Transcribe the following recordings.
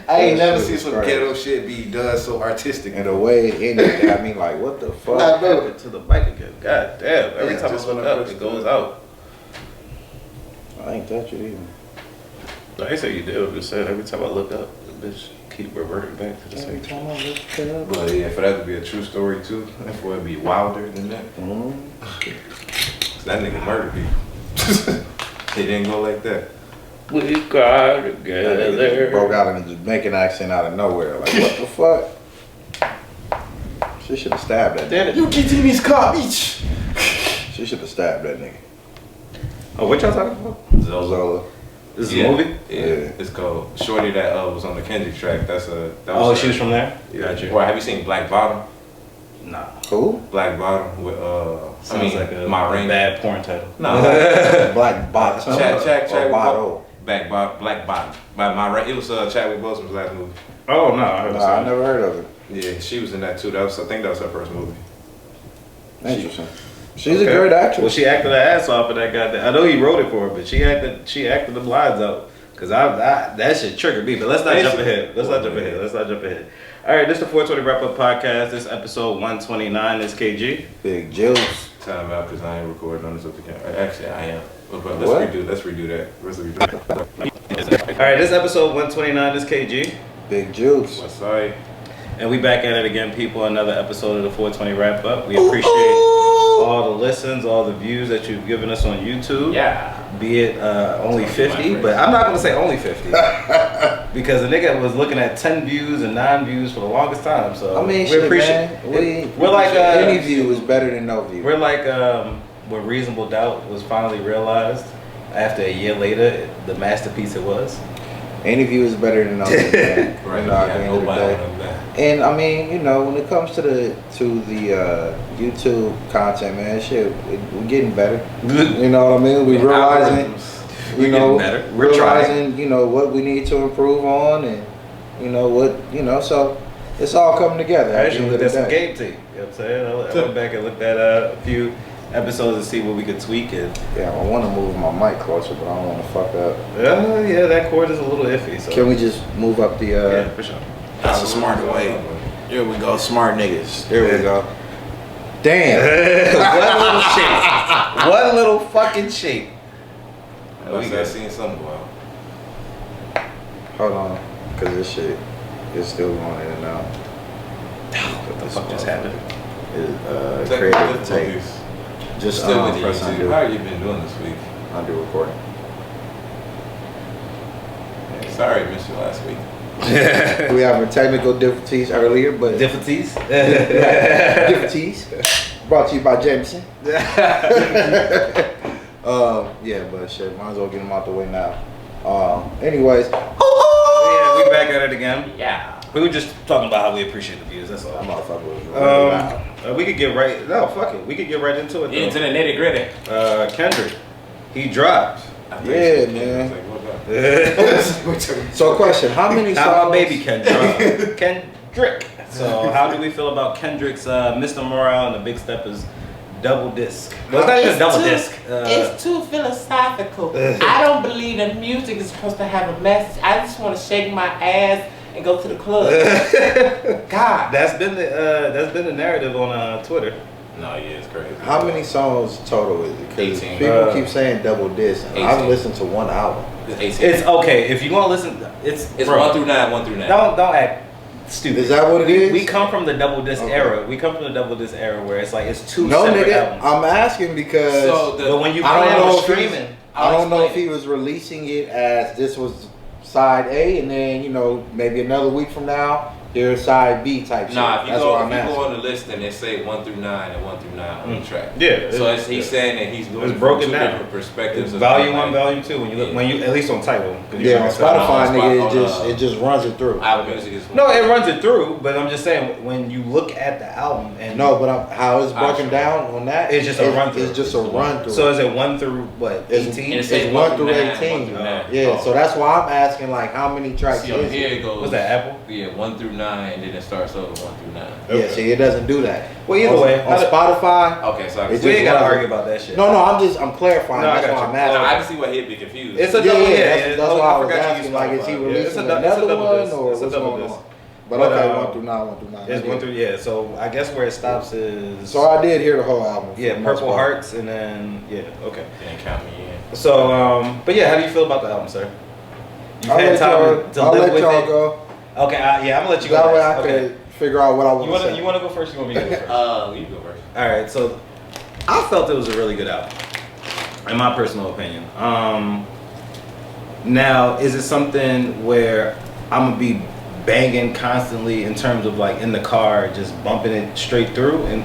I ain't never seen some ghetto shit be done so artistic. And the way it ended, I mean, like, what the fuck? I know it to the mic again. God damn. Every time I look up, it goes out. I ain't touch it either. I ain't say you did. I'm just saying, every time I look up, the bitch keep reverting back to the same Every time I look up. But yeah, for that to be a true story too, for it to be wilder than that. That nigga murdered people. He didn't go like that. We got together. Broke out in a Jamaican accent out of nowhere. Like, what the fuck? She should have stabbed that nigga. You get in his car, bitch. She should have stabbed that nigga. Oh, what y'all talking about? Zola. This is a movie? Yeah. It's called Shorty that was on the Kendrick track. That was she was from there? Yeah. Gotcha. Well, have you seen Black Bottom? Nah. Who? Black Bottom with sounds like a bad porn title. No. Black Bottom. Chadwick Bottle. Black Bottom. It was Chadwick Boseman's last movie. Oh no, I never heard of it. Yeah, she was in that too. I think that was her first movie. Interesting. She's a great actress. Well, she acted her ass off of that goddamn. I know he wrote it for her, but she acted the blinds out. Cause that shit triggered me. But let's not jump ahead. Let's not jump ahead. All right, this is the 420 Wrap Up Podcast. This is episode 129. This KG. Big Juice. Time out because I ain't recording on this other camera. Actually, I am. But let's redo that. All right, this is episode 129. This KG. Big Juice. What's up? And we back at it again, people. Another episode of the 420 Wrap Up. We appreciate all the listens, all the views that you've given us on YouTube. Yeah. Be it only 50, but I'm not going to say only 50. Because the nigga was looking at 10 views and 9 views for the longest time. So I mean, we appreciate it. We're like any view is better than no view. We're like when Reasonable Doubt was finally realized after a year later, the masterpiece it was. Any view is better than no view. Right. At the end of the day. And I mean, you know, when it comes to the YouTube content, man, shit, we're getting better. You know what I mean? We're realizing, we're realizing, you know, what we need to improve on, and you know what, so it's all coming together. I actually looked at some game tape. You know what I'm saying? I went back and looked at a few episodes to see what we could tweak it. Yeah, I want to move my mic closer, but I don't want to fuck up. Yeah, that cord is a little iffy. So. Can we just move up the? Yeah, for sure. That's a smart way. Here we go, smart niggas. There we go. Damn. One little shape. One little fucking shape. We got seeing something wild. Hold on, cause this shit is still going in and out. What the fuck just happened? Creative tape. Just still with press YouTube. undo. How have you been doing this week? Undo recording. Yeah, sorry, I missed you last week. We having technical difficulties earlier, but Difficulties? difficulties brought to you by Jameson. Yeah, but shit, might as well get them out the way now. Anyways, Yeah, we back at it again. Yeah. We were just talking about how we appreciate the views. That's all. that motherfucker was really loud. We could get right. No, fuck it. We could get right into it. Into the nitty gritty. Kendrick, he dropped. Yeah, man. So, question: how many songs? Not my baby Kendrick. Kendrick. So, how do we feel about Kendrick's Mr. Morale and the Big Steppers double disc? Well, it's not even a double disc. It's too philosophical. I don't believe that music is supposed to have a message. I just want to shake my ass and go to the club. God. That's been the narrative on Twitter. No, yeah, it's crazy. How many songs total is it? 'Cause 18. people keep saying double disc. And I've 18. listened to one album. It's 18. It's okay if you want to listen. It's bro, 1 through 9, 1 through 9. Don't act stupid. Is that what it is? We come from the double disc Okay. era. We come from the double disc era where it's like it's two No, separate nigga. albums. I'm asking because But when you I don't play know on if streaming, I don't know if he was releasing it as this was side A, and then maybe another week from now there's side B type shit. Nah, if you That's go what I'm asking. on the list and they say 1 through 9 and 1 through 9 on the track. Yeah. So he's saying that he's doing It's it from broken two down. different perspectives. of Volume like, 1, Volume 2. When you at least on title. Yeah, on Spotify, nigga, on, it just runs it through. Apple Music is No, it runs it through, but I'm just saying when you look at the album and No, but how it's broken down on that? It's just a run through. It's just a run through. So is it 1 through what? It's- 18? it's- It's 1 through 18. Yeah, so that's why I'm asking like how many tracks See, is here it? it goes. What's that, Apple? Yeah, 1 through 9 9, and then it starts over 1 through 9. Yeah, see, it doesn't do that. Well, either way, on Spotify. Okay, so I It's we just ain't gotta one- argue about that shit. No, I'm clarifying. No, I That's got why you. I'm No, I asking. can see why he'd be confused. It's a Yeah, double. that's why I was forgot you asking. used Like, is he Spotify. releasing it's a another double one disc. or It's a what's double going disc. on? But But, okay, 1 through 9, 1 through 9. It's 1 through, yeah. So I guess where it stops is. So I did hear the whole album. Yeah, for the most Purple part. Hearts, and then yeah, okay. Didn't count me in. So, but yeah, how do you feel about the album, sir? You've I'll had let time y'all, to I'll live let with y'all it. go. Okay, yeah, I'm gonna let you go. That way next. I Okay. can figure out what I want You to wanna say. you wanna go first? You want me to go first? You go first. All right, so I felt it was a really good album, in my personal opinion. Now, is it something where I'm gonna be banging constantly in terms of like in the car, just bumping it straight through? And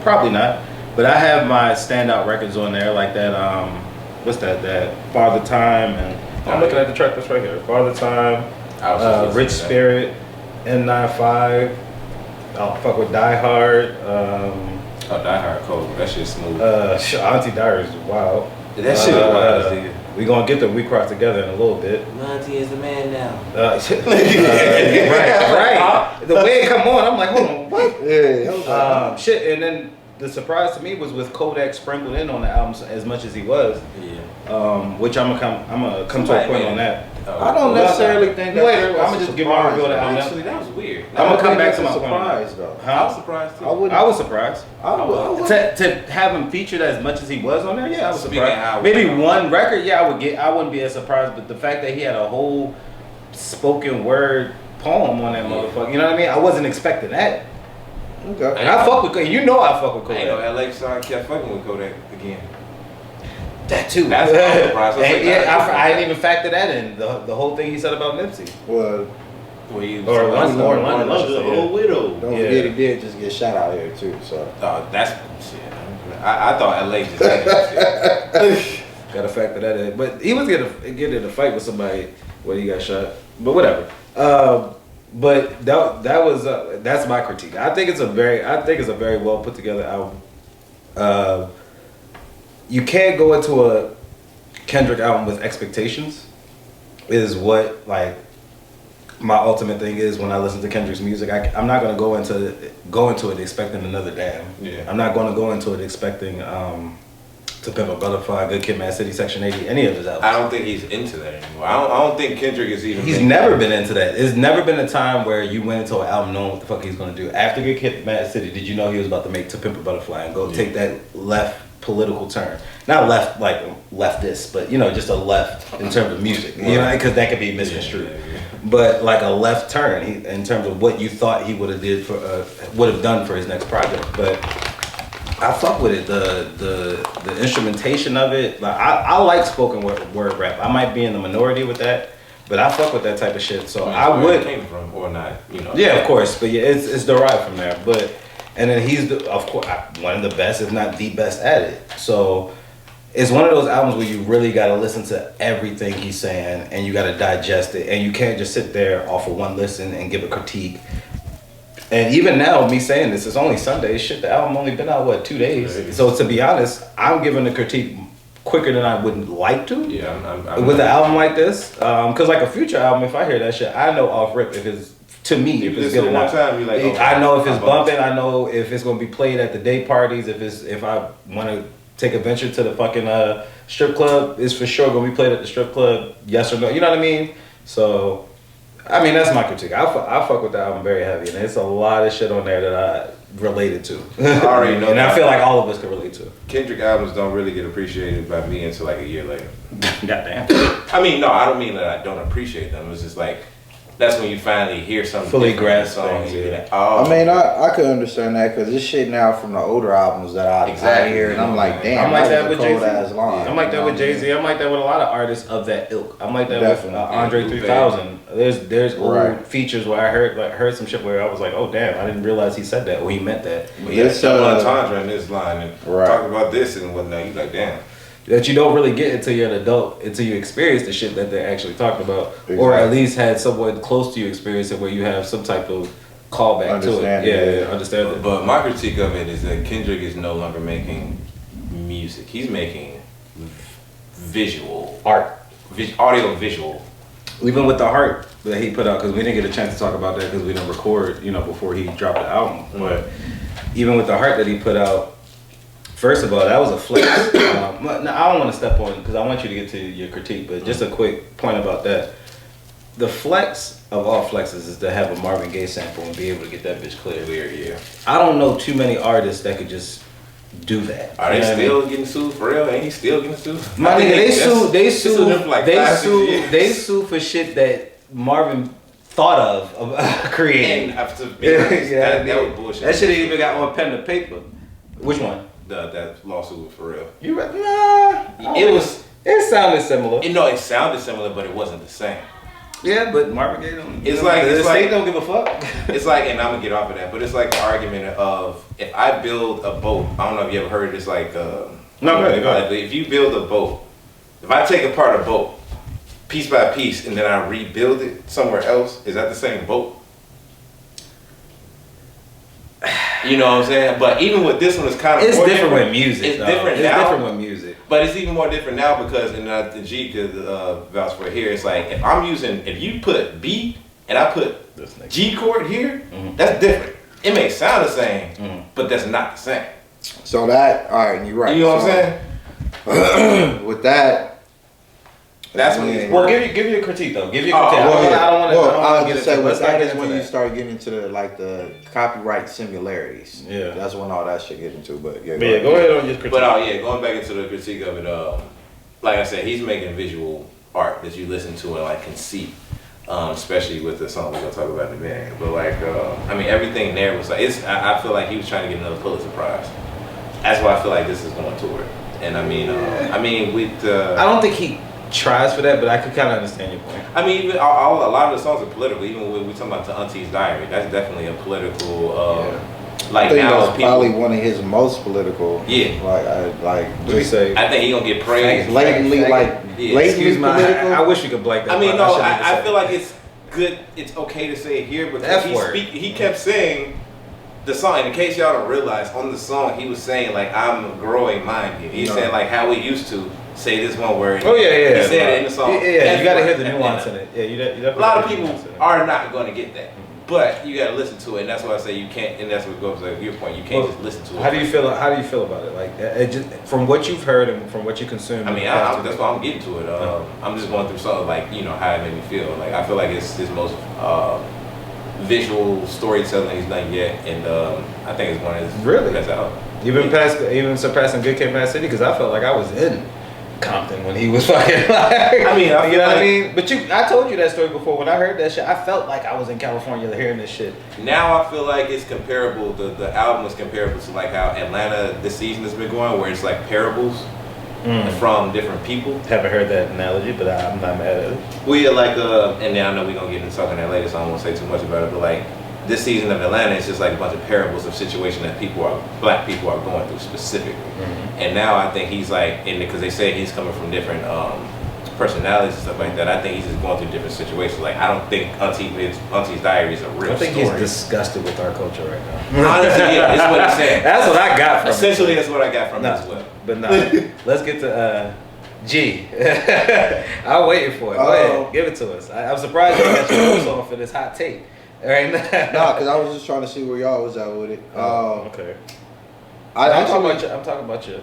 probably not. But I have my standout records on there, like that. What's that? That Father Time, and I'm looking at the track that's right here. Father Time, I was just Rich listening to that. Spirit, N95. I'll fuck with Die Hard. Oh, Die Hard cold. That shit's smooth. Auntie Dyer is wild. That shit is wild, nigga. We gonna get the We Cross Together in a little bit. Monty is the man now. Right. The way it come on, I'm like, hold on, what? Yeah, I was like, Shit, and then the surprise to me was with Kodak sprinkled in on the album as much as he was. Yeah. Which I'm gonna come to a point on that. I don't necessarily think that Later, I'm gonna just give my review on the album. Actually, that was weird. I'm gonna come back to my surprise though. I was surprised too. I was surprised. I would. To have him featured as much as he was on there, yeah, I was Speaking how surprised. I Maybe would- one record, yeah, I wouldn't be as surprised, but the fact that he had a whole spoken word poem on that motherfucker, you know what I mean? I wasn't expecting that. Okay. And I fuck with Kodak. You know I fuck with I ain't know Kodak. LA so I kept fucking with Kodak again. That too. That's why I'm surprised. I was And like, yeah, nah, I didn't even factor that in. The whole thing he said about Nipsey. Well, Where you Or was London. Or London. London, the old widow. don't Yeah. forget he did just get shot out here too. So that's shit. I thought LA just had that shit. Gotta factor that in. But he was get in a fight with somebody when he got shot. But whatever. But that was that's my critique. I think it's a very well put together album. You can't go into a Kendrick album with expectations. Is what like my ultimate thing is when I listen to Kendrick's music. I'm not gonna go into it expecting another Damn. Yeah. I'm not gonna go into it expecting To Pimp a Butterfly, Good Kid, Mad City, Section 80, any of his albums. I don't think he's into that anymore. I don't think Kendrick is even. He's never been into that. There's never been a time where you went into an album knowing what the fuck he's gonna do. After Good Kid, Mad City, did you know he was about to make To Pimp a Butterfly and go take that left political turn? Not left like leftist, but you know, just a left in terms of music. You know, because that could be misconstrued. Yeah. But like a left turn in terms of what you thought he would have done for his next project. But I fuck with it. The instrumentation of it. Like I like spoken word rap. I might be in the minority with that, but I fuck with that type of shit. So I where would. it came from or not, you know. Yeah, of course. But yeah, it's derived from there. But and then he's of course one of the best, if not the best at it. So it's one of those albums where you really got to listen to everything he's saying and you got to digest it, and you can't just sit there off of one listen and give a critique. And even now, me saying this, it's only Sunday. Shit, the album only been out, 2 days? So to be honest, I'm giving the critique quicker than I would like to. Yeah, I'm With an album like this. Because like a Future album, if I hear that shit, I know off rip if it's, to me, if it's good or not. Time, you're like, oh, I know if it's I'm bumping. I know if it's going to be played at the day parties. If I want to take a venture to the fucking strip club, it's for sure going to be played at the strip club, yes or no. You know what I mean? So... I mean, that's my critique. I fuck with the album very heavy, and there's a lot of shit on there that I related to. I already know and that. I feel like all of us can relate to. Kendrick albums don't really get appreciated by me until like a year later. Goddamn. I mean, no, I don't mean that I don't appreciate them. It's just like that's when you finally hear something Fully different in the grasp song. things, And you be yeah. like, oh, I mean, I could understand that because this shit now from the older albums that I Exactly. hear, and I'm like, damn, I'm like that that was with a Jay-Z. cold ass line. I'm like that You know with what I mean? Jay-Z. I'm like that with a lot of artists of that ilk. I'm like that Definitely. with Andre Yeah, 3000. There's old Right. features where I heard some shit where I was like, oh damn, I didn't realize he said that or he meant that. but yeah, This, double entendre in this line and Right. talk about this and whatnot. You like, damn. That you don't really get until you're an adult, until you experience the shit that they're actually talking about, or at Exactly. least had someone close to you experience it where you have some type of callback to it. Understanding, Yeah, yeah. understand it. But my critique of it is that Kendrick is no longer making music. He's making visual Art. audio visual. Even with the heart that he put out, because we didn't get a chance to talk about that because we didn't record, before he dropped the album. But even with the Heart that he put out, first of all, that was a flex. Now, I don't want to step on because I want you to get to your critique, but just a quick point about that. The flex of all flexes is to have a Marvin Gaye sample and be able to get that bitch clear. Yeah. I don't know too many artists that could just do that. Are they still getting sued for real? Ain't he still getting sued? My nigga, they sue for shit that Marvin thought of creating. And to be honest, that was bullshit. That shit ain't even got on pen to paper. Which one? That lawsuit was for real. It sounded similar. It sounded similar, but it wasn't the same. Yeah, but Marvin Gaye don't. It's like the state don't give a fuck. It's like, and I'm gonna get off of that, but it's like the argument of if I build a boat. I don't know if you ever heard this. Like, go ahead. If you build a boat, if I take apart a boat piece by piece and then I rebuild it somewhere else, is that the same boat? You know what I'm saying? But even with this one, it's kind of it's different with music. It's different now. It's different with music. But it's even more different now because, and the G could vouch for it here, it's like if you put B and I put G chord here, that's different. It may sound the same, but that's not the same. So that, all right, you're right. You know what I'm saying? With that, that's when it's well, give you a critique though. Give you a critique. I don't want to get into it. With that is when you start getting into the copyright similarities. Yeah, that's when all that shit get into. But go ahead on your critique. But going back into the critique of it, like I said, he's making visual art that you listen to and like can see, especially with the song we're gonna talk about in a minute. But everything there was like I feel like he was trying to get another Pulitzer Prize. That's why I feel like this is going toward. And I don't think he tries for that, but I could kind of understand your point. I mean, even a lot of the songs are political. Even when we talking about the Auntie's Diary, that's definitely a political. Like I think now, that's probably one of his most political. Yeah. What do you say? I think he gonna get praised. Lately, excuse me. I wish we could blank that. I mean, no, I feel like it's good. It's okay to say it here, but he kept saying the song. In case y'all don't realize, on the song he was saying like I'm a growing mind here. He said like how we used to say this one word. Oh yeah. He said it in the song. Yeah. You gotta hear the nuance in it. Yeah, you definitely. A lot of people are not gonna get that. But you gotta listen to it, and that's why I say you can't. And that's what goes to your point. You can't just listen to it. How do you feel about it? Like, it just, from what you've heard and from what you consume. I mean, that's why I'm getting to it. I'm just going through something like how it made me feel. Like I feel like it's his most visual storytelling he's done yet, and I think it's one of his best albums. Even surpassing Good Kid, Mad City, because I felt like I was in Compton when he was fucking like, you know what I mean? But I told you that story before. When I heard that shit, I felt like I was in California hearing this shit. Now I feel like it's comparable. The album is comparable to like how Atlanta this season has been going, where it's like parables from different people. Haven't heard that analogy, but I'm not mad at it. We are like and then I know we're gonna get into talking that later, so I won't say too much about it. But like this season of Atlanta, it's just like a bunch of parables of situations that black people are going through specifically. And now I think he's like, because they say he's coming from different personalities and stuff like that. I think he's just going through different situations. Like I don't think Auntie's Diary is a real story. I think he's disgusted with our culture right now. Honestly, yeah, that's what he's saying. That's what I got from Essentially, that's what I got from it as well. But no, let's get to G. I'm waiting for it. Go ahead, give it to us. I'm surprised you got your notes on for this hot take. Right now. Nah, because I was just trying to see where y'all was at with it. Okay. I'm talking about you.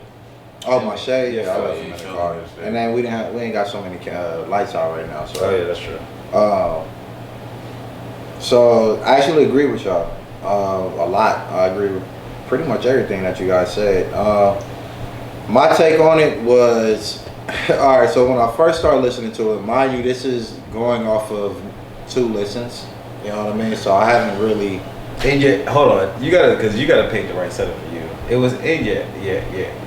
Oh, my shade. Yeah, I left them in the car. And then we ain't got so many lights out right now. So. Oh yeah, that's true. So I actually agree with y'all a lot. I agree with pretty much everything that you guys said. My take on it was, all right. So when I first started listening to it, mind you, this is going off of 2 listens. You know what I mean? So I haven't really. Hold on, you gotta paint the right setup for you. It was in your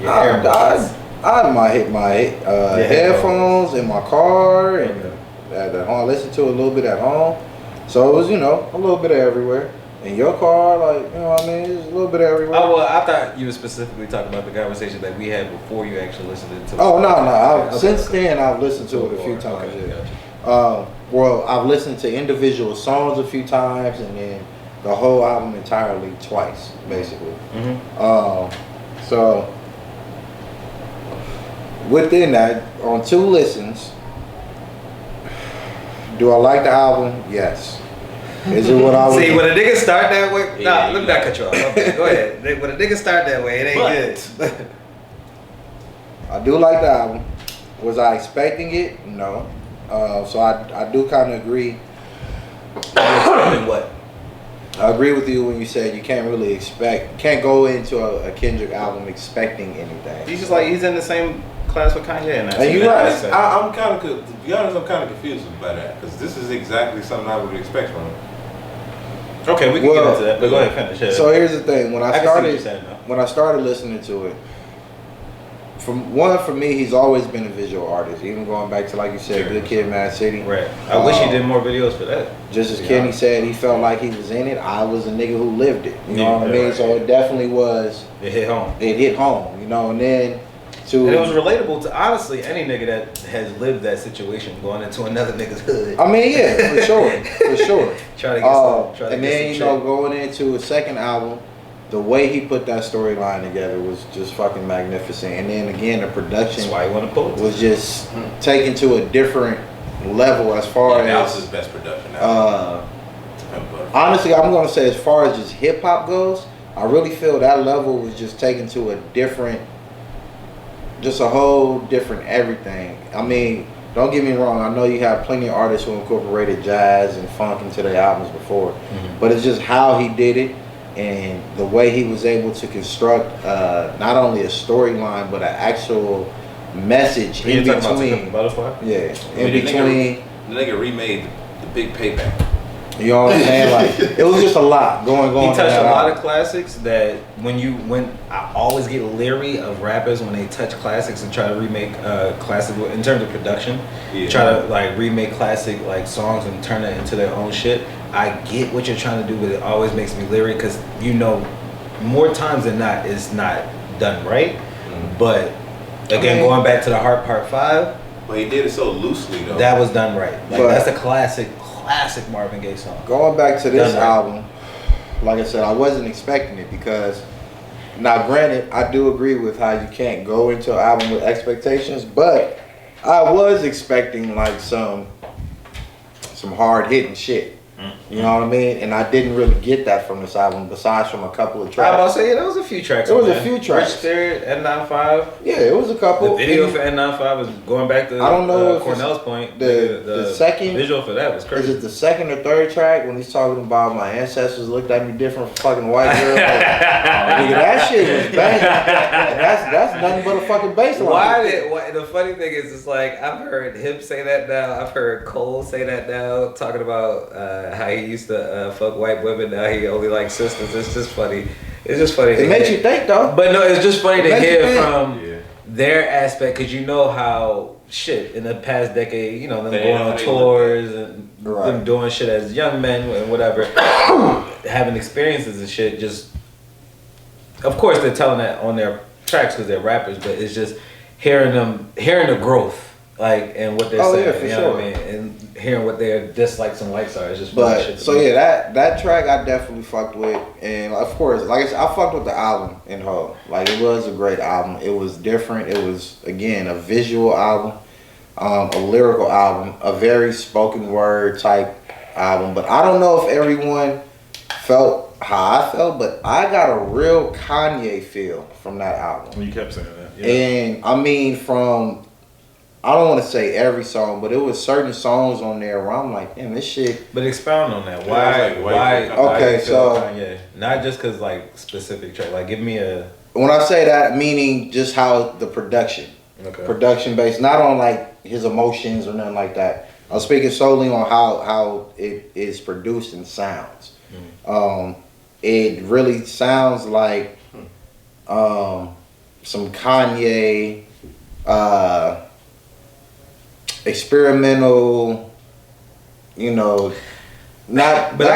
AirPods. I hit my headphones in my car and at home. I listened to it a little bit at home, so it was a little bit of everywhere. In your car, like you know what I mean, it's a little bit of everywhere. Oh well, I thought you were specifically talking about the conversation that we had before you actually listened to it. Oh no. Since then, I've listened to it a few times. Okay, gotcha. Well, I've listened to individual songs a few times, and then the whole album entirely twice, basically. So within that, on 2 listens, Do I like the album? Yes. Is it what I would See, when a nigga start that way, Yeah, look that control. Okay, go ahead. When a nigga start that way, it ain't good. I do like the album. Was I expecting it? No. So I do kind of agree. Expecting what? I agree with you when you said you can't really can't go into a Kendrick album expecting anything. He's just like, he's in the same class with Kanye and that. And you're right. I'm kind of, to be honest, I'm kind of confused by that because this is exactly something I would expect from him. Okay, we can get into that, but go ahead, finish it. So here's the thing: when I started listening to it, for me, he's always been a visual artist. Even going back to, like you said, Good Kid, Mad City. Right. I wish he did more videos for that. Just as Kenny said, he felt like he was in it. I was a nigga who lived it. You know what I mean? Right. So it definitely was. It hit home. It hit home. You know, and then. And it was relatable to, honestly, any nigga that has lived that situation going into another nigga's hood. I mean, yeah, for sure. Try to get and then, you know, going into a second album, the way he put that storyline together was just fucking magnificent. And then again, the production That's why he wanted to pull it. was just taken to a different level as far that as was his best production. Honestly, I'm gonna say as far as just hip hop goes, I really feel that level was just taken to a different. Just a whole different everything. I mean, don't get me wrong. I know you have plenty of artists who incorporated jazz and funk into their albums before, but it's just how he did it and the way he was able to construct not only a storyline but an actual message in between. Yeah, in between. The nigga remade the Big Payback. You know what I'm saying? Like, it was just a lot going on. He touched a lot of classics that when I always get leery of rappers when they touch classics and try to remake classic in terms of production. Yeah. Try to like remake classic like songs and turn it into their own shit. I get what you're trying to do, but it always makes me leery because you know more times than not it's not done right. But again, going back to the Heart Part 5. Well, he did it so loosely though. That was done right. Like that's a classic Marvin Gaye song. Going back to this album, like I said, I wasn't expecting it because, now granted, I do agree with how you can't go into an album with expectations, but I was expecting like some hard hitting shit. You know what I mean? And I didn't really get that from this album, besides from a couple of tracks. I was about to say, there was a few tracks. There was a few tracks. Rich Spirit, N95. Yeah, it was a couple. The video for N95 was going back to I don't know if Cornell's point. The second visual for that was crazy. Is it the second or third track when he's talking about my ancestors looked at me different from fucking white girl? Like, nigga, that shit was banging. That's nothing but a fucking bass line. The funny thing is, it's like I've heard him say that now. I've heard Cole say that now, talking about how he used to fuck white women. Now he only likes sisters. It's just funny. It makes you think though. But no, it's just funny to hear from their aspect because you know how shit in the past decade, you know, them going on tours and them doing shit as young men and whatever, having experiences and shit. Just of course they're telling that on their tracks because they're rappers, but it's just hearing the growth. Like and what they're saying, yeah, for you know what I mean, and hearing what their dislikes and likes are, it's just. But so yeah, that track I definitely fucked with, and of course, like I said, I fucked with the album in whole. Like it was a great album. It was different. It was again a visual album, a lyrical album, a very spoken word type album. But I don't know if everyone felt how I felt, but I got a real Kanye feel from that album. You kept saying that, and I mean from. I don't want to say every song, but it was certain songs on there where I'm like, damn, this shit. But expound on that. Why? Okay, so Kanye? Not just because like specific track. Like, give me a. When I say that, meaning just how the production based, not on like his emotions or nothing like that. I'm speaking solely on how it is produced and sounds. It really sounds like some Kanye. Experimental, you know, not. But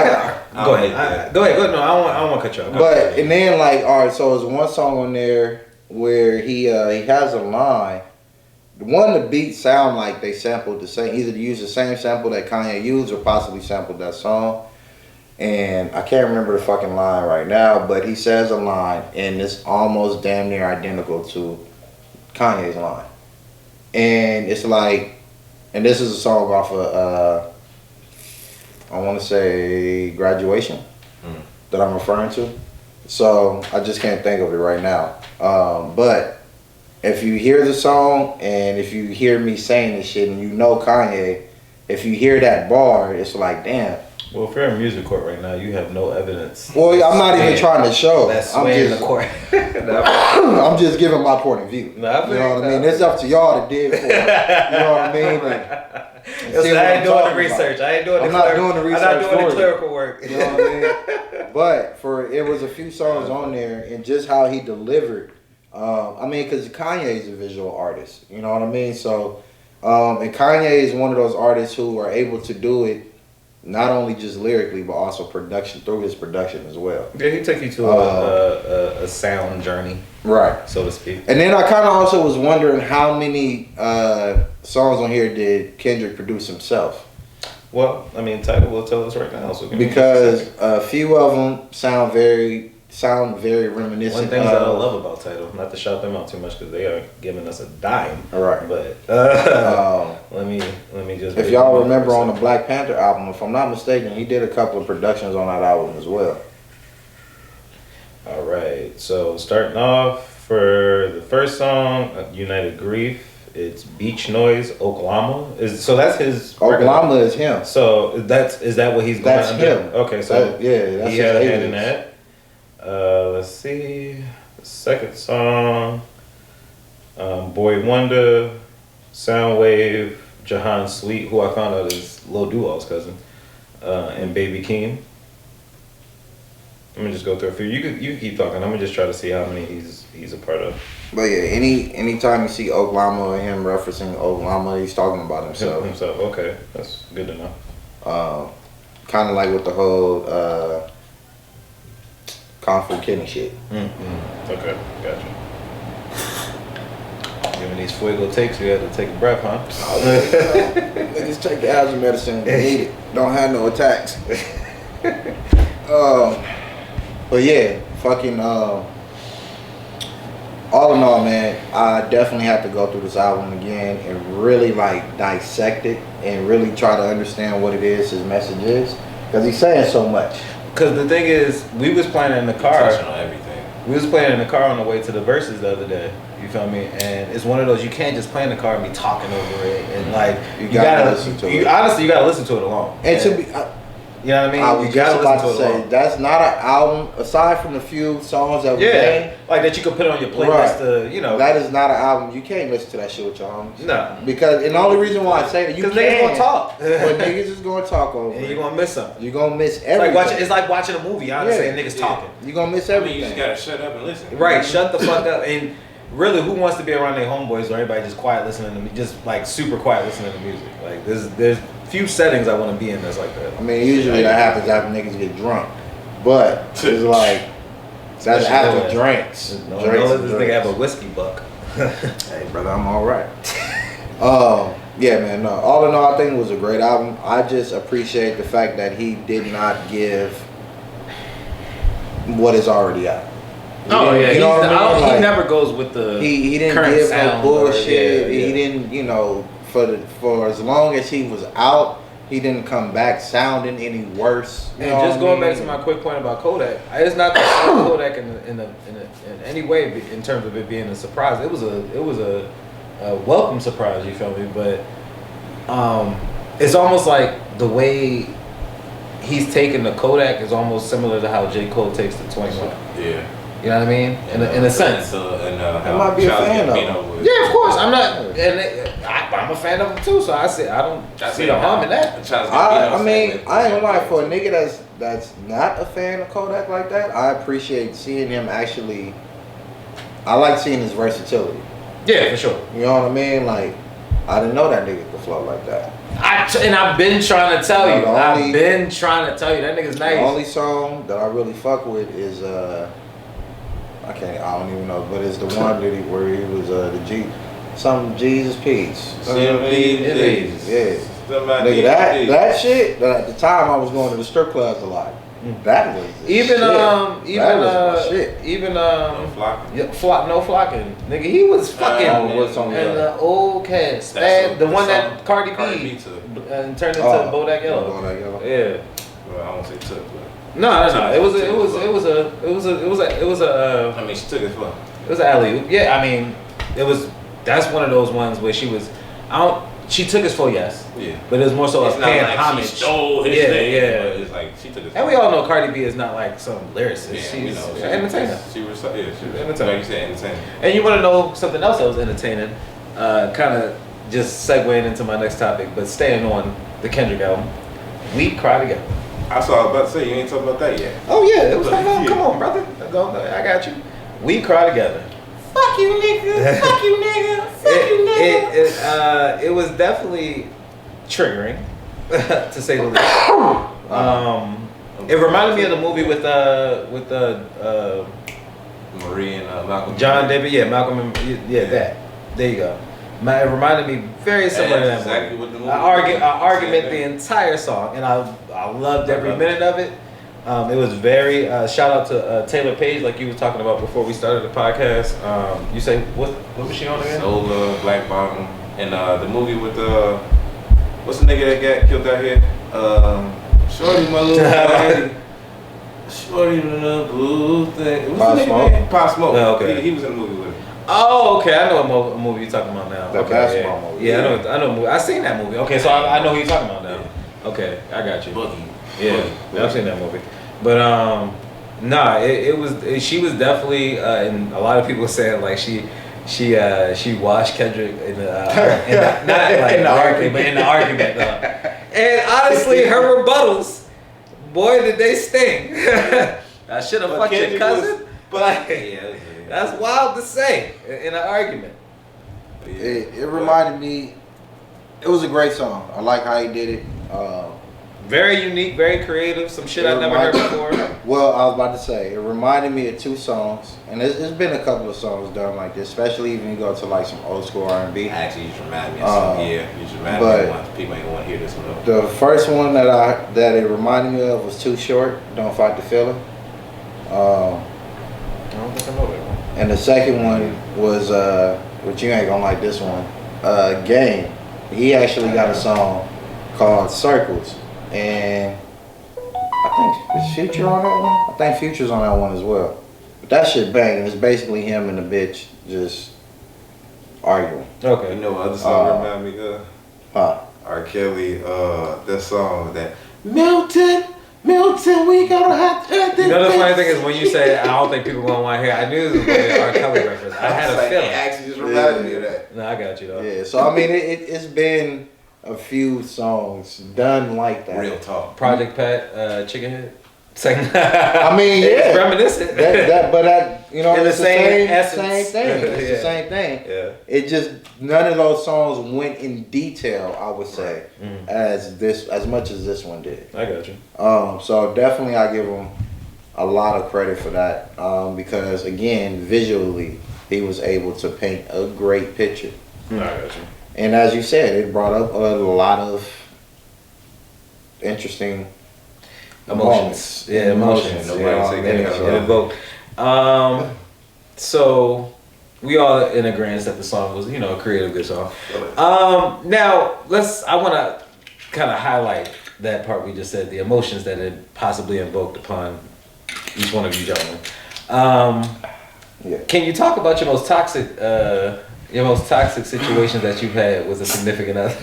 go ahead. No, I don't want to cut you off. But and then like, all right, so there's one song on there where he has a line. The beats sound like they sampled the same, either use the same sample that Kanye used or possibly sampled that song. And I can't remember the fucking line right now, but he says a line and it's almost damn near identical to Kanye's line. And it's like. And this is a song off of I want to say Graduation that I'm referring to. So I just can't think of it right now. But if you hear the song and if you hear me saying this shit and you know Kanye, if you hear that bar, it's like, damn. Well, if you're in music court right now, you have no evidence. Well, I'm not even trying to show. That's I'm in just, the court. I'm just giving my point of view. No, I you know what I mean? It's up to y'all to dig for it. You know what I mean? Listen, I ain't doing the research. I ain't doing I'm not doing the research. I'm not doing the for clerical work. You know what I mean? But it was a few songs on there, and just how he delivered. I mean, because Kanye is a visual artist. You know what I mean? So, and Kanye is one of those artists who are able to do it not only just lyrically, but also through his production as well. Yeah, he took you to a sound journey, right, so to speak. And then I kind of also was wondering how many songs on here did Kendrick produce himself? Well, I mean, Tidal will tell us right now. So because a few of them sound very reminiscent. One thing that I love about Tidal, not to shout them out too much because they are giving us a dime. All right. But let me just. If y'all remember on the Black Panther album, if I'm not mistaken, he did a couple of productions on that album as well. All right. So starting off for the first song, United Grief. It's Beach Noise, Oklahoma. So that's his. Oklahoma is him. So is that what he's going That's under? him. Okay, so that's he his had a hand alias. in that. Let's see. The second song, Boy Wonder, Soundwave, Jahan Sweet, who I found out is Lil Duval's cousin, and Baby Keem. Let me just go through a few. You can keep talking. I'm gonna just try to see how many he's a part of. But yeah, anytime you see Oklahoma or him referencing Oklahoma, he's talking about himself. Okay, that's good to know. Kind of like with the whole Kung Fu Kenny shit. Okay, gotcha. Giving these fuego takes, you had to take a breath, huh? Niggas take the asthma medicine and eat it. Don't have no attacks. But yeah, fucking. All in all, man, I definitely have to go through this album again and really like dissect it and really try to understand what it is his message is, because he's saying so much. Because the thing is, we was playing in the car. Touching on everything. We was playing in the car on the way to the verses the other day. You feel me? And it's one of those, you can't just play in the car and be talking over it. And like, you gotta listen to it. Honestly, you gotta listen to it alone. And to be, you know what I mean? I was you just gotta about to listen to it say, alone. that's not an album, aside from the few songs that we made, like that you could put on your playlist to, you know. that is not an album. You can't listen to that shit with your homies. No. Because, and the only reason why I say that, you Because can. niggas gonna talk. But niggas is gonna talk over And it. you're gonna miss something. You're gonna miss It's everything. like watching a movie, honestly, and niggas talking. You're gonna miss I mean, everything. you just gotta shut up and listen. Right, shut the fuck up. And really, who wants to be around their homeboys or everybody just quiet listening to me, just like super quiet listening to music? Like there's few settings I want to be in that's like that. I mean, usually that happens after niggas get drunk. But it's like, that's after drinks. No, Drinks this and nigga drinks. have a whiskey buck. Hey, brother, I'm all right. Yeah, man. No, all in all, I think it was a great album. I just appreciate the fact that he did not give what is already out. Oh yeah, You know what I mean? he Like, never goes with the he didn't current give no sound or- bullshit. yeah. He didn't, you know, for as long as he was out, he didn't come back sounding any worse. You And know just what I going mean? back to my quick point about Kodak, it's not that Kodak in any way in terms of it being a surprise. It was a welcome surprise. You feel me? But it's almost like the way he's taking the Kodak is almost similar to how J. Cole takes the 21. Yeah. You know what I mean? In a sense. I might be a fan of him. Yeah, of course. I'm not, and I'm a fan of him too. So I don't see the harm in that. I mean, I ain't gonna lie, for a nigga that's not a fan of Kodak like that, I appreciate seeing him actually. I like seeing his versatility. Yeah, for sure. You know what I mean? Like, I didn't know that nigga could flow like that. I've been trying to tell No, you. the I've only- been trying to tell you that nigga's nice. The only song that I really fuck with is I don't even know, but it's the one that where he was some Jesus Peace. Yeah. Nigga, that shit, at the time I was going to the strip clubs a lot. That was the Even shit. That was my shit. No flocking, nigga. He was fucking What song was and that? the old cast, the one that Cardi B and turned into Bodak Yellow. Bodak Yellow. Yeah. Well, I won't say took, but No. It was a. I mean, she took it for. It was an alley. Yeah, I mean, that's one of those ones where she was. She took his full yes. Yeah. But it was more so It's a not paying like homage. she stole his thing. But it's like she took his. And we all know Cardi B is not like some lyricist. Yeah, She's an entertainer. She was entertainer. like you said, entertainer. And you want to know something else that was entertaining? Kind of just segueing into my next topic, but staying on the Kendrick album. We Cry Together. I was about to say, you ain't talking about that yet. Oh yeah, it was come on, brother. I got you. We Cry Together. Fuck you, nigga. Fuck you, nigga. Fuck you, nigga. It was definitely triggering, to say the least. It reminded me of the movie with Marie and Malcolm. John David. Yeah, Malcolm. And, that. There you go. It reminded me very similar to that exactly movie. what the movie I argument the entire song, and I loved every minute of it. It was very shout out to Taylor Page, like you were talking about before we started the podcast. You say what was she on again? Soul, Black Bottom, and the movie with what's the nigga that got killed out here? Shorty, my little lady. Shorty, the little blue thing. What's the nigga name? Pop Smoke. Oh, okay. He was in the movie with him. Oh, okay. I know what movie you're talking about now. The basketball movie. Yeah, I know. Movie. I seen that movie. Okay, so I know who you're talking about now. Yeah. Okay, I got you. Boogie. Yeah, I've seen that movie. But she was definitely, and a lot of people saying like she washed Kendrick in the argument. And honestly, her rebuttals, boy, did they sting. I should have fucked your cousin, but that's wild to say in an argument. It reminded me. It was a great song. I like how he did it. Very unique, very creative. Some shit I never heard before. Well, I was about to say, it reminded me of two songs, and there's been a couple of songs done like this, especially even you go to like some old school R&B. Actually, you just remind me of something. You just remind me of one. People ain't gonna want to hear this one. The first one that it reminded me of was Too Short, Don't Fight the Feeling. I don't think I know that one. And the second one was, which you ain't gonna like this one, Game. He actually got a song called Circles. And I think is Future on that one? I think Future's on that one as well. But that shit banging. It's basically him and the bitch just arguing. Okay. You know what other song remind me of? R. Kelly, that song that Milton, we gotta have to. You know the funny thing is when you say I don't think people gonna want to hear. I knew this was gonna be an R. Kelly reference. I had a feeling. It actually just reminded me of that. No, I got you though. Yeah. So I mean, it's been a few songs done like that. Real talk. Project Pat, Chicken Head. Second. I mean, yeah, it's reminiscent. You know, in it's the same essence. Same thing. It's Yeah. the same thing. Yeah. It just none of those songs went in detail. I would say as much as this one did. I got you. So definitely I give him a lot of credit for that because again, visually he was able to paint a great picture. I got you. And as you said, it brought up a lot of interesting Emotions. Yeah, emotions. It evoked. So we all in agreement that the song was, a creative good song. Now I want to kind of highlight that part we just said, the emotions that it possibly invoked upon each one of you gentlemen. Can you talk about your most toxic situations that you've had with a significant other?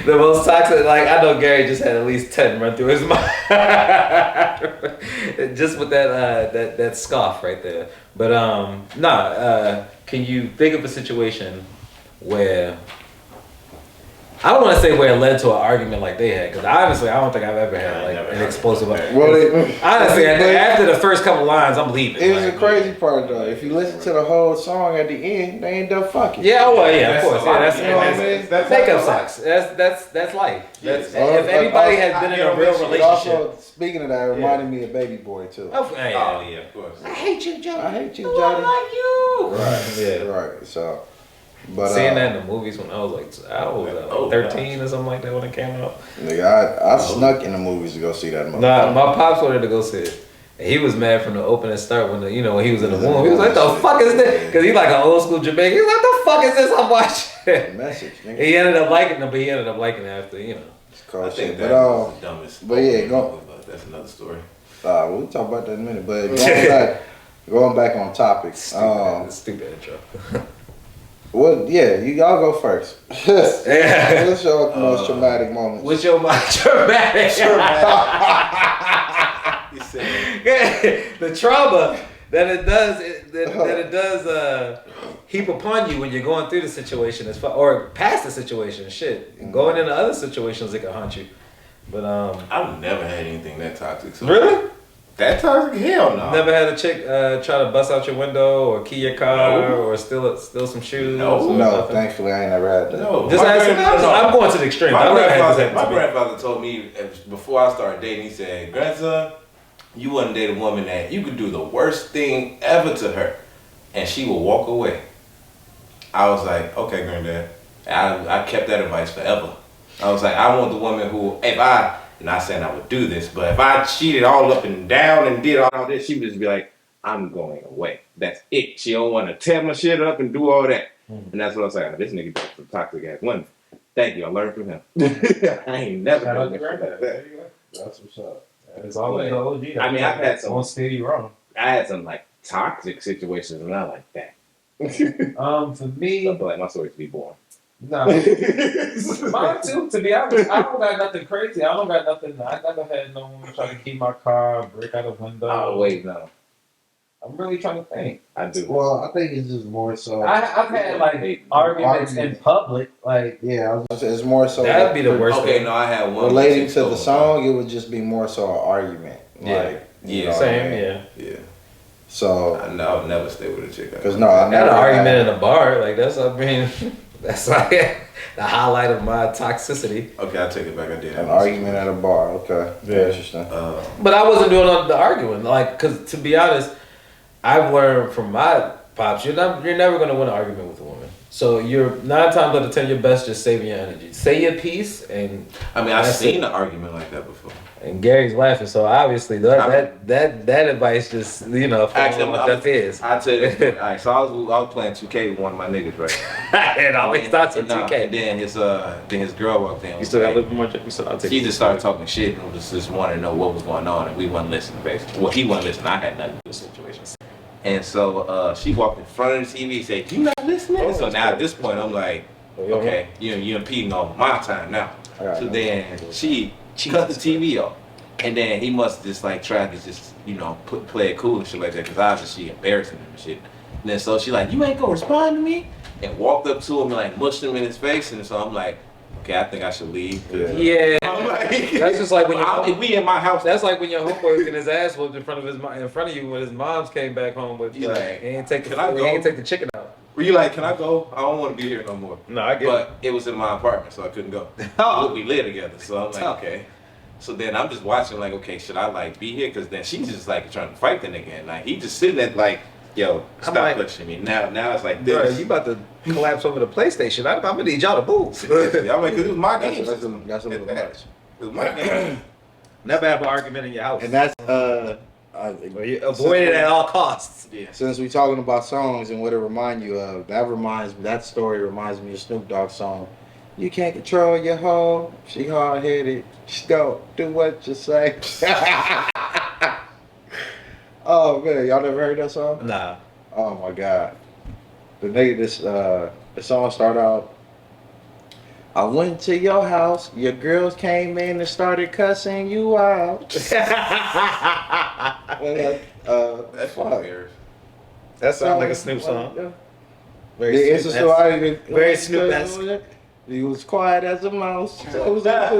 The most toxic, like I know Gary just had at least 10 run through his mind, just with that scoff right there. But can you think of a situation where I don't want to say where it led to an argument like they had, because obviously I don't think I've ever had like an explosive argument. Well, honestly, after the first couple lines, I'm leaving. It was a crazy part though. If you listen to the whole song at the end, they end up fucking. Yeah, well, yeah, of course. Yeah, that's makeup sucks. That's life. If anybody has been in a real relationship. Also, speaking of that, it reminded me of Baby Boy too. Oh yeah, of course. I hate you, Jody. I hate you, I Jody. like you. Right. Yeah. Right. So. But seeing that in the movies when I was like 13 or something like that when it came out. Nigga, I snuck in the movies to go see that movie. Nah, my pops wanted to go see it. And he was mad from the opening start when when he was in the womb. He was like, "The fuck is this?" Because he's like an old school Jamaican. He's like, "The fuck is this I'm watching?" Message, nigga. He ended up liking it, but he ended up liking it after, It's cold I think shit. that But was the dumbest. but yeah, go. But that's another story. We'll talk about that in a minute. But going back on topic. Stupid intro. Well, yeah, y'all go first. What's your most traumatic moment? What's your most traumatic? He said, The trauma that it does heap upon you when you're going through the situation or past the situation. Shit, going into other situations, it can haunt you. But I've never had anything that toxic. So really, that toxic? Hell no. never had a chick try to bust out your window or key your car or steal some shoes. No. No, thankfully I ain't never had that. No. Just I'm going to the extreme. My grandfather told me before I started dating, he said, "Grandson, you wouldn't date a woman that you could do the worst thing ever to her and she will walk away." I was like, okay, granddad. I kept that advice forever. I was like, I want the woman who, not saying I would do this, but if I cheated all up and down and did all this, she would just be like, I'm going away. That's it. She don't want to tear my shit up and do all that. And that's what I was like, this nigga got some toxic ass women. Thank you, I learned from him. I ain't never Shout out done to granddad. that. That's what's up. It's always the OG. I mean, I've had some. Won't steer you wrong. I had some like toxic situations and not like that. For me, I feel like my story to be boring. no. Mine too, to be honest. I don't got nothing crazy. I never had no woman try to keep my car, break out a window. Oh wait, no, I'm really trying to think. I do. Well, I think it's just more so. I've had like arguments in public, like Yeah, I was gonna say it's more so. that'd be the worst. Okay, thing. no, I had one Relating to the song, it would just be more so an argument. Yeah. Like, you Yeah. know Same, what I mean? Yeah, So, I would never stay with a chick. because no, I I had never an argument in a bar. Like that's that's like the highlight of my toxicity. Okay, I'll take it back. I did. An argument at a bar. Okay, Yeah. interesting. But I wasn't doing the arguing. Like, cause to be honest, I've learned from my pops, you're never gonna win an argument with a woman. So you're 9 times out of 10, you're best just saving your energy. Say your piece, and I mean, I've seen an argument like that before. and Gary's laughing. So obviously that advice just Actually, what that is. I'll tell you. All right, so I was playing 2K with one of my niggas, right? It always starts with Nah, 2K. And then his girl walked in. You still got a little more. You still I'll take. She just started talking shit and just wanted to know what was going on, and we wasn't listening, basically. Well, he wasn't listening. I had nothing to do with the situation. And so she walked in front of the TV and said, "You not listening?" So now at this point, I'm like, okay, you're impeding on my time now. So then she cut the TV off. And then he must just like try to just, play it cool and shit like that, because obviously she embarrassing him and shit. And then so she like, "You ain't gonna respond to me?" And walked up to him and like mushed him in his face. And so I'm like, okay, I think I should leave. Yeah, I'm like, that's just like when we in my house. That's like when your homeboy was getting his ass whooped in front of you when his moms came back home with You like, he ain't take "Can I go?" the chicken out. Were you like, "Can I go? I don't want to be here no more." No, I get But it was in my apartment, so I couldn't go. We live together, so I'm like, okay. So then I'm just watching, like, okay, should I like be here? Because then she's just like trying to fight the nigga, and like he just sitting there like, "Yo, stop like, pushing me." Now it's like Bro, this. you about to collapse over the PlayStation. I'm gonna need y'all to move. I'm like, 'cause it was my game. That's a little much. It was my game. Never have an argument in your house. And that's you avoid it at all costs. Yeah. since we talking about songs and what it remind you of, that story reminds me of Snoop Dogg's song. You can't control your hoe. She hard headed. She don't do what you say. Oh man, y'all never heard that song? Nah. Oh my god. The song start out. I went to your house. Your girls came in and started cussing you out. That's fuck. weird. That sounds like a Snoop song. Yeah. Very It's a story. very Snoop-esque. He was quiet as a mouse. So that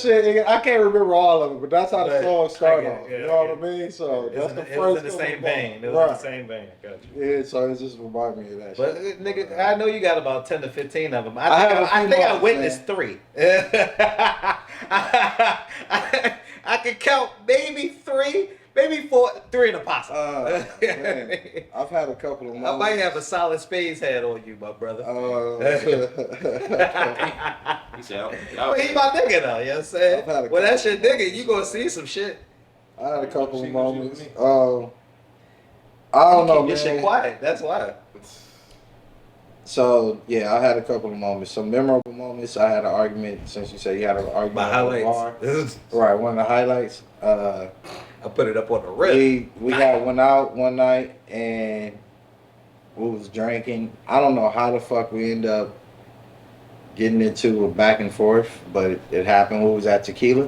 shit, I can't remember all of it, but that's how the song started off. You know what I mean? So that's the first. It was in the same vein. It was in the same vein. Got you. Yeah, so it just reminded me of that But shit. nigga, I know you got about 10 to 15 of them. I I think I more, witnessed 3. I can count maybe 3 maybe 3 in a possum. Man, I've had a couple of moments. I might have a solid space head on you, my brother. He said, Well, he my nigga though, you know what I'm saying? I've had a Well, that's your couple nigga, you gonna see some shit. I had a couple of What you moments. mean? I don't know, Keep your shit man. quiet, that's why. So yeah, I had a couple of moments. Some memorable moments. I had an argument. Since you said you had an argument, My at the bar. highlights. Right, one of the highlights. I put it up on the rip. We had went out one night and we was drinking. I don't know how the fuck we ended up getting into a back and forth, but it happened. We was at Tequila,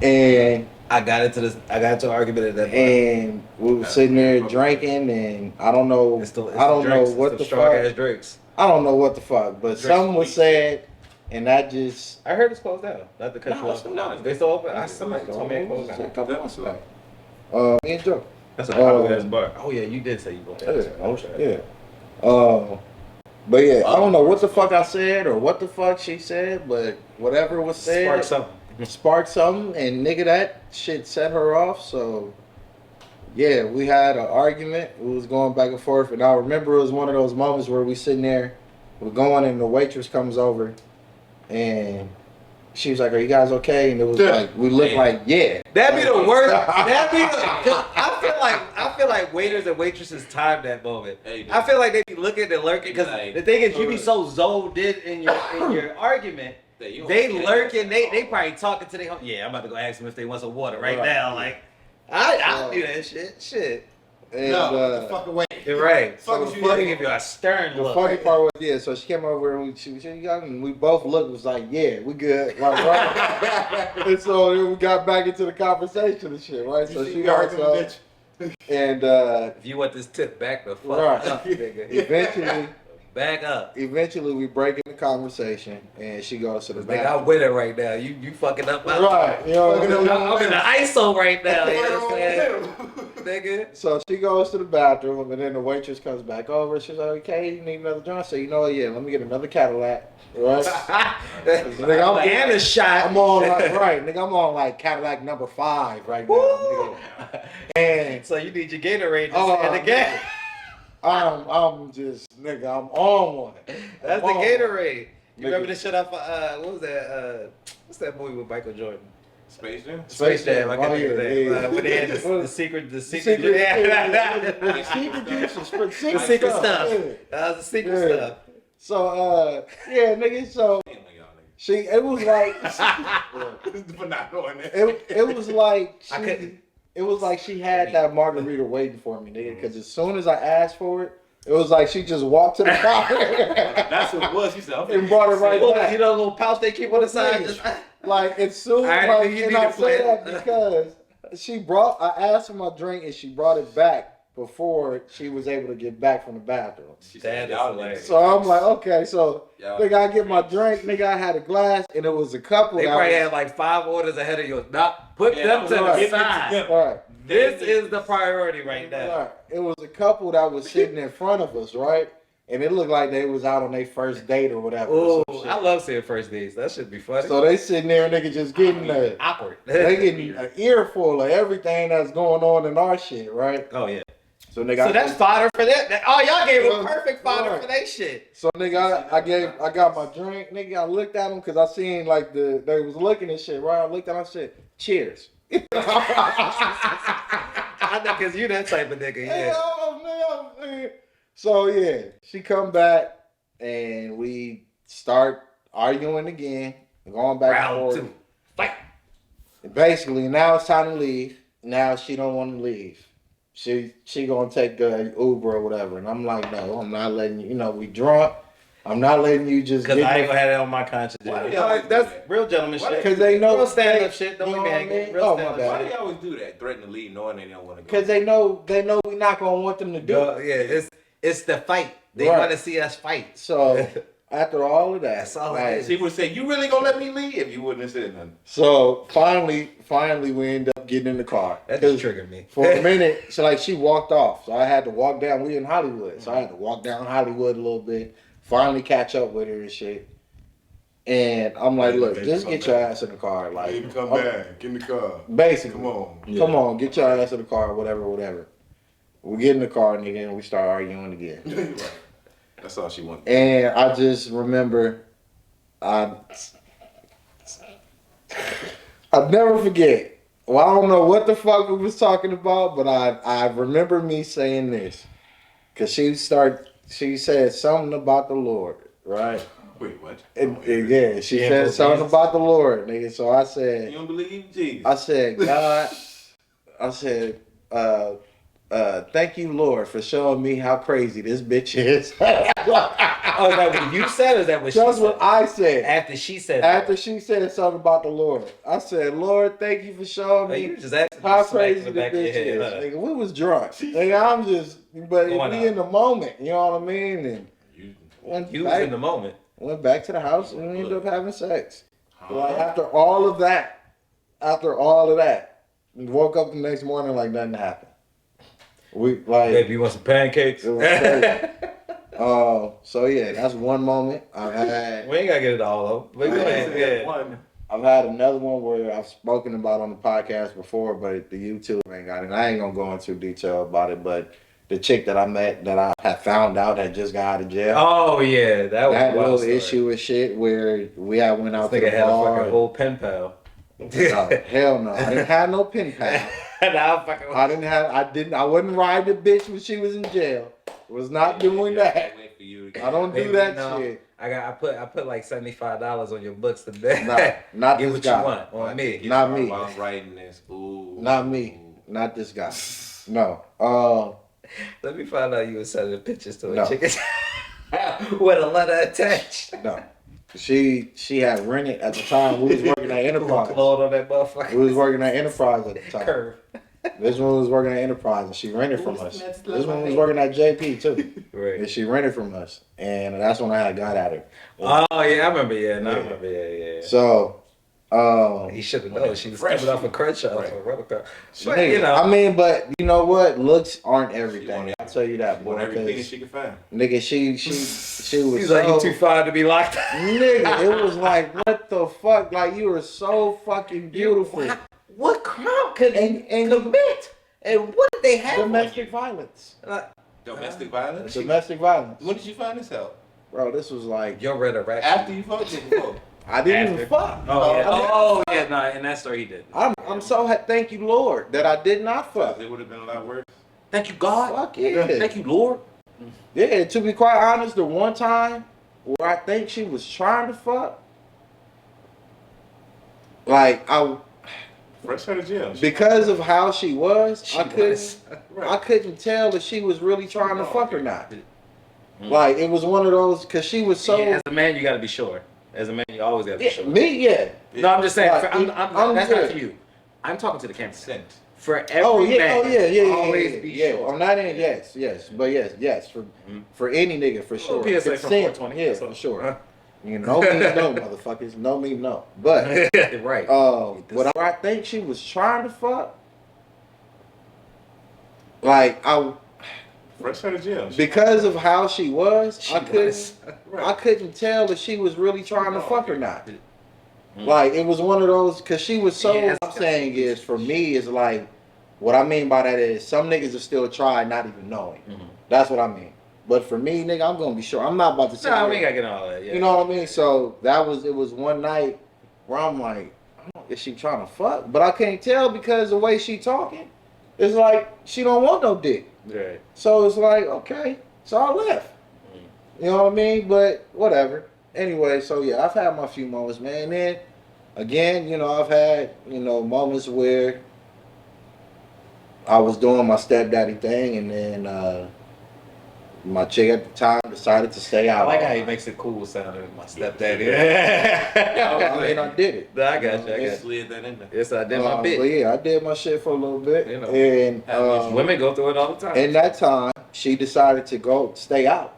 and I got into an argument at that bar. and we was sitting there drinking, and I don't know. It's the I don't know drinks, what it's the strong fuck. ass drinks. I don't know what the fuck, but Drinks something was sweet. said, and that just. I heard it's closed down. Not the country. No, it's not. They still open? Somebody told me it closed A down. couple months back. Me and Joe. That's a popular ass Um, bar. Oh yeah, you did say you bought that. Yeah. But yeah, I don't know what the fuck I said or what the fuck she said, but whatever was said Spark something. sparked something, and nigga, that shit set her off. So yeah, we had an argument. We was going back and forth, and I remember it was one of those moments where we sitting there, we're going, and the waitress comes over, and she was like, "Are you guys okay?" And it was like, we looked like, yeah. That'd be the worst. That'd be the. I feel like waiters and waitresses time that moment. Hey, dude. I feel like they be looking and lurking because Like, the thing is, you be so zoned in your argument. that you They don't lurking. care. They probably talking to their home. Yeah, I'm about to go ask them if they want some water right Right. now. Like, I do that shit. Shit. And No, get the fuck away. You're right. Fuck So you fucking doing? give you a stern the look. funny part was, yeah, so she came over and we both looked, was like, yeah, we good. Like, right? And so then we got back into the conversation and shit, right? So she got bitch. and If you want this tip, back the fuck Right. up, nigga. eventually Back up. we break in the conversation and she goes to the Like, I'm bathroom. winning right now. You fucking up my Right, you know what I'm saying? I'm in the ISO right now. You know what I'm saying? Nigga. So she goes to the bathroom, and then the waitress comes back over. She's like, "Okay, you need another drink?" I say, "You know what? Yeah, let me get another Cadillac." Right? Nigga, And a shot. I'm on like right, nigga. I'm on like Cadillac number 5 right now, Woo! nigga. And So you need your Gatorade Oh, and the game. I'm just nigga. I'm on one. That's I'm the on Gatorade. You Nigga. remember the shit off? What was that? What's that movie with Michael Jordan? Space Jam? Space Jam. I can't Oh, think of yeah, that. yeah. When they had the secret. The secret juice, The secret stuff. Yeah. That was the secret Yeah. stuff. So yeah, nigga. So Damn, y'all niggas. she, it was like, For not knowing that. it was like I couldn't. it was like she had that margarita waiting for me, nigga. Because as soon as I asked for it, it was like she just walked to the counter That's what it was. He said, and brought it right Well, back. you know, the little pouch they keep on the side. Just, Like as soon I as didn't like, think you and I needed say that plate. because I asked for my drink and she brought it back before she was able to get back from the bathroom. She That said, is y'all hilarious. niggas. So I'm like, okay, so Y'all nigga, I get my drink, nigga, I had a glass and it was a couple. they that probably was- had like 5 orders ahead of yours. Not put Yeah, them to the right. side. Right. This is the priority right now. Right. It was a couple that was sitting in front of us, right? And it looked like they was out on their first date or whatever. Oh, or some shit. I love seeing first dates. That should be funny. So they sitting there and nigga just getting awkward. they getting an earful of everything that's going on in our shit, right? Oh yeah. So nigga, So that's fodder for that. Oh, y'all gave him Right. perfect fodder Right. for that shit. So nigga, I got my drink, nigga. I looked at them because I seen like they was looking and shit, right? I looked at them, I said, cheers. I know, cause you that type of nigga. Hey, Yeah. oh, man. So yeah, she come back and we start arguing again, going back and Round forth. 2. Fight. Basically, now it's time to leave. Now she don't want to leave. She gonna take the Uber or whatever, and I'm like, no, I'm not letting you. You know, we drunk. I'm not letting you just Cause get I ain't gonna have that on my conscience. Why do Yeah. y'all do That's that? real gentleman shit. because they know Real stand-up shit. Don't you make know me what I angry. mean? Real Oh, my stand-up bad. Why shit. do y'all always do that? Threaten to leave knowing they don't want to go. Because they know we're not gonna want them to do Yeah, it. it's the fight. They Right. want to see us fight. So after all of that, That's all it like, is. She would say, "You really gonna let me leave?" You wouldn't have said nothing. so finally we end up getting in the car. That just triggered me. For a minute, she walked off. So I had to walk down. We in Hollywood. So I had to walk down Hollywood a little bit. Finally catch up with her and shit. And I'm like, Yeah, look, baby, just come get back. your ass in the car. Like, Baby, come back. Get in the car. basically. Come on. Come on, get your ass in the car, whatever. We get in the car, nigga, and we start arguing again. Right. That's all she wanted. And I just remember, I never forget. Well, I don't know what the fuck we was talking about, but I remember me saying this. Cause she said something about the Lord, right? Wait, what? Yeah, she said something about the Lord, nigga. So I said, You don't believe in Jesus? I said, God, I said, thank you, Lord, for showing me how crazy this bitch is. Oh, is that what you said, or is that what she That's said? what I said. After she said After that. she said something about the Lord, I said, Lord, thank you for showing Oh, me you just asking how to smack in crazy the the back of your bitch head, is. huh? Nigga, we was drunk. Nigga, I'm just, but Going we out. in the moment, you know what I mean? And You was in the moment. went back to the house and we ended up having sex. Like after all of that, we woke up the next morning like nothing happened. We like, Baby, you want some pancakes? it was crazy. So yeah, that's one moment I've had. We ain't gotta get it all over. But go ahead. Yeah. One. I've had another one where I've spoken about on the podcast before, but the YouTube ain't got it. I ain't gonna go into detail about it, but the chick that I met that I had found out had just got out of jail. Oh yeah, that was I had a a little wild story. issue with shit where we had went out This to nigga the had a bar. fucking whole pen pal. No, hell no. I didn't have no pen pal. Nah, fucking. I wasn't riding the bitch when she was in jail. Was not doing that. Wait for you to I don't do Baby, that no. shit. I put like $75 on your books today. Nah, not Get this what guy. you want on me. Get Not started me. While I'm writing this. Ooh. Not me. Not this guy. No. Let me find out you were sending pictures to a No. chicken with a letter attached. No. She had rented at the time. We was working at Enterprise. Claude on that motherfucker. We was working at Enterprise at the time. Curve. This one was working at Enterprise and she rented from us. That's This one was working at JP too. Right. And she rented from us. And that's when I had got at her. Oh yeah, I remember. Yeah, no, I Yeah. remember. Yeah. So, He should have known. She was coming off a Crenshaw. Right. But nigga, you know, I mean, but you know what? Looks aren't everything. I'll tell you that, boy. Want every penis 'cause, she can find. nigga, she was he's so, like, you too fine to be locked up. nigga, it was like, what the fuck? Like, you were so fucking beautiful. What crime could And commit? And what did they have? domestic violence. Domestic violence? Domestic violence. When did you find this out? Bro, this was like, Your red or After you fucked it before? I didn't After. even fuck. Oh yeah. I mean, Oh yeah. No, in that story he did. I'm so thank you, Lord, that I did not fuck. It would have been a lot worse. Thank you, God. Fuck yeah. Thank you, Lord. Yeah, to be quite honest, the one time where I think she was trying to fuck, like Fresh out of jail. because of how she was, I was. couldn't tell if she was really trying to fuck or not. Like it was one of those because she was so Yeah, as a man, you got to be sure. As a man, you always got to be sure. me, yeah. No, I'm just saying. Like, I'm that's good. not for you. I'm talking to the camera. Consent. For every Oh yeah, man, always be yeah. sure. On that end, yes, but yes, for any nigga for sure. PSA from Consent, 420, yeah, that's all. for sure. You know me, no, motherfuckers, know me, no. But right. what I think she was trying to fuck, like Fresh out of jail. because of how she was, She I couldn't. was. I couldn't tell if she was really trying to fuck or not. Like it was one of those because she was so. Yeah, what I'm saying is for me is like what I mean by that is some niggas will still try not even knowing. That's what I mean. But for me, nigga, I'm gonna be sure. I'm not about to say. No, we ain't gotta get all that. Yeah. You know what I mean? So it was one night where I'm like, is she trying to fuck? But I can't tell because the way she talking, it's like she don't want no dick. Right. So it's like, okay, so I left. You know what I mean? But whatever. Anyway, so yeah, I've had my few moments, man. And then again, you know, I've had, you know, moments where I was doing my stepdaddy thing and then my chick at the time decided to stay I out. like how he makes it cool sounding. My stepdaddy. I mean, I did it. No, I got you. I You got you. slid that in there. Yes, I did my But bit. yeah, I did my shit for a little bit. You know, and Women go through it all the time. in that time, she decided to stay out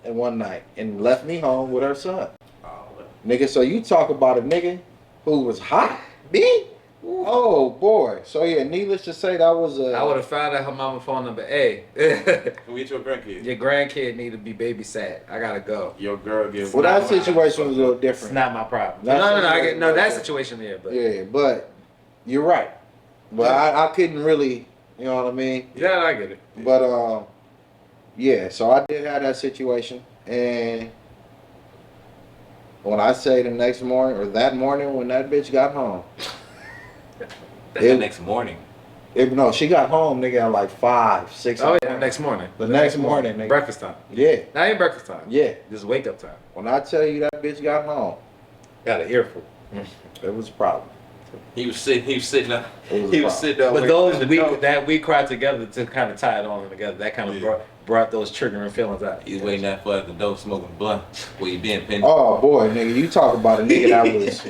and one night and left me home with her son. Oh, Nigga, so you talk about a nigga who was hot, me? Oh boy. So yeah, needless to say, that was a. I would have found out her mama phone number. Hey, Can we get your grandkid? your grandkid need to be babysat. I gotta go. Your girl gives. Well, that situation was a little It's different. not my problem. That No, I situation get no was that different. situation there, but Yeah, but you're right. But I couldn't really, you know what I mean. yeah, I get it. But yeah. So I did have that situation, and when I say the next morning or that morning when that bitch got home, That's the next morning. no, she got home, nigga, at like 5, 6. Oh in yeah, morning. next morning. The next morning, nigga. Breakfast time. Yeah, Not even breakfast time. yeah. Just wake up time. When I tell you that bitch got home, Got an earful. it was a problem. He was sitting up. It was a He was problem. sitting up. But waiting those for the dope. that we cried together to kind of tie it all together. That kind of brought those triggering feelings out. He's waiting out for the dope, smoking blunt. Where you been, Penny? Oh boy, nigga, you talk about a nigga that was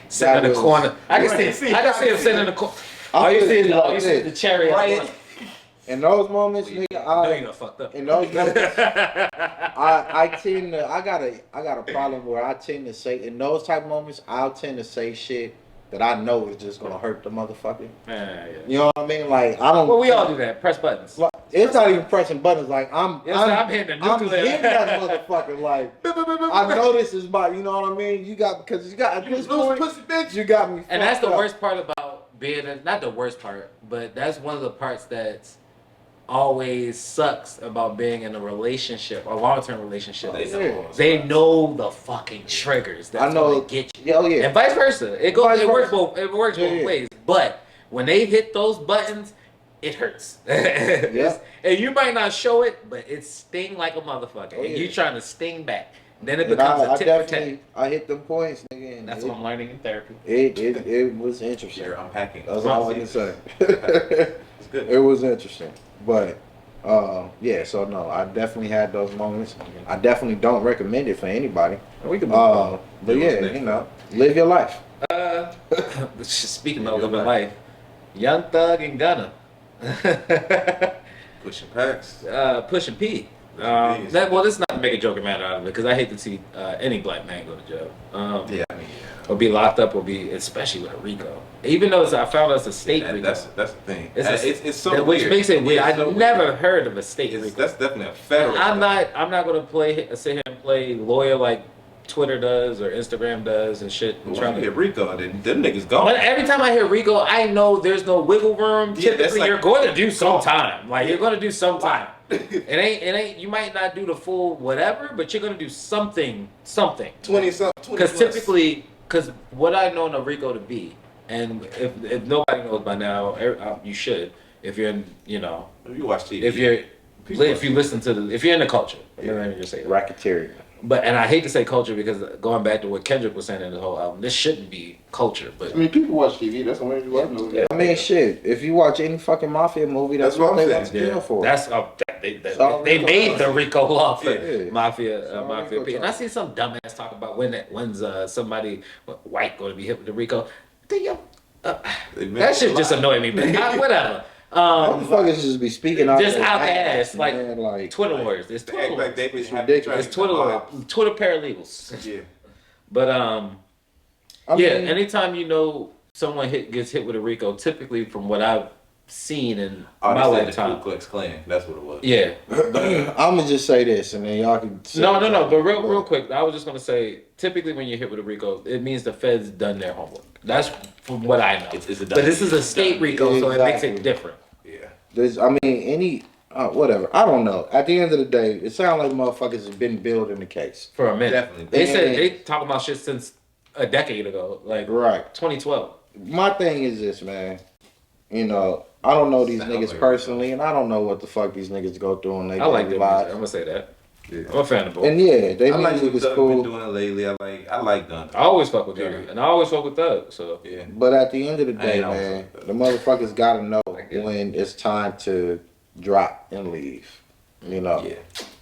Sitting in the was- corner. I can see him sitting in the corner. All you see is the cherry. Right. in those moments, nigga. No, you got fucked up. In those moments, I tend to I got a problem where I tend to say in those type of moments I'll tend to say shit that I know is just gonna hurt the motherfucker. Yeah. You know what I mean? Like I don't. Well, we all do that. Press buttons. Like, it's not even pressing buttons. Like I'm hitting the I'm nuclear. hitting that motherfucker. Like I know this is my. You know what I mean? You got because you got at this point. pussy bitch. You got me. And that's the fucked up. worst part about being not the worst part, but that's one of the parts that's always sucks about being in a relationship, a long-term relationship. Yeah. They know the fucking triggers. That's I know. gonna get you. Yeah, oh yeah. And vice versa. It goes. Vice It works versa. both. It works both Yeah. ways. But when they hit those buttons, it hurts. Yeah. And you might not show it, but it sting like a motherfucker. Oh, And yeah. you trying to sting back. Then it And becomes I a tit for tat. definitely I hit them points, nigga. And That's what I'm learning in therapy. it was interesting. You're unpacking. That's all I can say. It's good. It was interesting, but yeah. So no, I definitely had those moments. I definitely don't recommend it for anybody. We can move on. But What's yeah, next, you know, live your life. Speaking of living life, Young Thug and Gunna. Pushing packs. Pushing P. Pushing P. Well, this is not to make a joking matter out of it because I hate to see any black man go to jail. Yeah, I mean, Or be locked up, or be, especially with a RICO. Even though I found out it's a state RICO. that's the thing. It's It's so which weird. makes it weird. It's I've so weird. never heard of a state It's, RICO. that's definitely a federal. I'm not gonna sit here and play lawyer like Twitter does or Instagram does and shit. And When try you to get Rico, then them niggas gone. But every time I hear RICO, I know there's no wiggle room. Yeah, that's Typically, like- you're going to do some time. Like you're going to do some time. It ain't. You might not do the full whatever, but you're going to do something. 20 something. Because typically, because what I know a RICO to be, and if nobody knows by now, you should. If you're in, you watch TV. if you listen to if you're in the culture, let me just say that. Racketeering. But and I hate to say culture because going back to what Kendrick was saying in the whole album, this shouldn't be culture. But I mean, people watch TV. That's the way you watch movies. Yeah. I mean, shit. If you watch any fucking mafia movie, that's what I'm they saying. want to kill for. That's all they Rico made does. the RICO law for Yeah. mafia all mafia Rico P. And I does. see some dumbass talk about when's somebody white going to be hit with the RICO. That shit just annoyed me, but whatever. Motherfuckers just be speaking out Just their out their ass, like man, like Twitter words. It's Twitter Like words. they be ridiculous. It's Twitter words. Twitter paralegals. Yeah. But I yeah, mean, anytime someone gets hit with a RICO, typically from what I've seen in Oh, my they said the lifetime. Ku Klux Klan. That's what it was. Yeah. I'm gonna just say this, and then y'all can. Say No. But real quick, I was just gonna say, typically when you're hit with a RICO, it means the feds done their homework. That's from what I know. It's a But this is a state RICO, so it makes Exactly. it different. Yeah. There's, I mean, whatever. I don't know. At the end of the day, it sounds like motherfuckers have been building the case. For a minute. Definitely. They said And- they talk about shit since a decade ago, like Right. 2012. My thing is this, man. I don't know these Sound niggas like- personally, and I don't know what the fuck these niggas go through in their I like daily their music. lives. I'm gonna say that. Yeah. I'm a fan of both. And yeah, they I like music what is Thug been cool. doing lately. I like Gunna. I always fuck with Yeah. Thug, and I always fuck with Thug. So Yeah. But at the end of the I day, ain't man, always fuck the motherfuckers gotta know get it. when it's time to drop and leave. Yeah.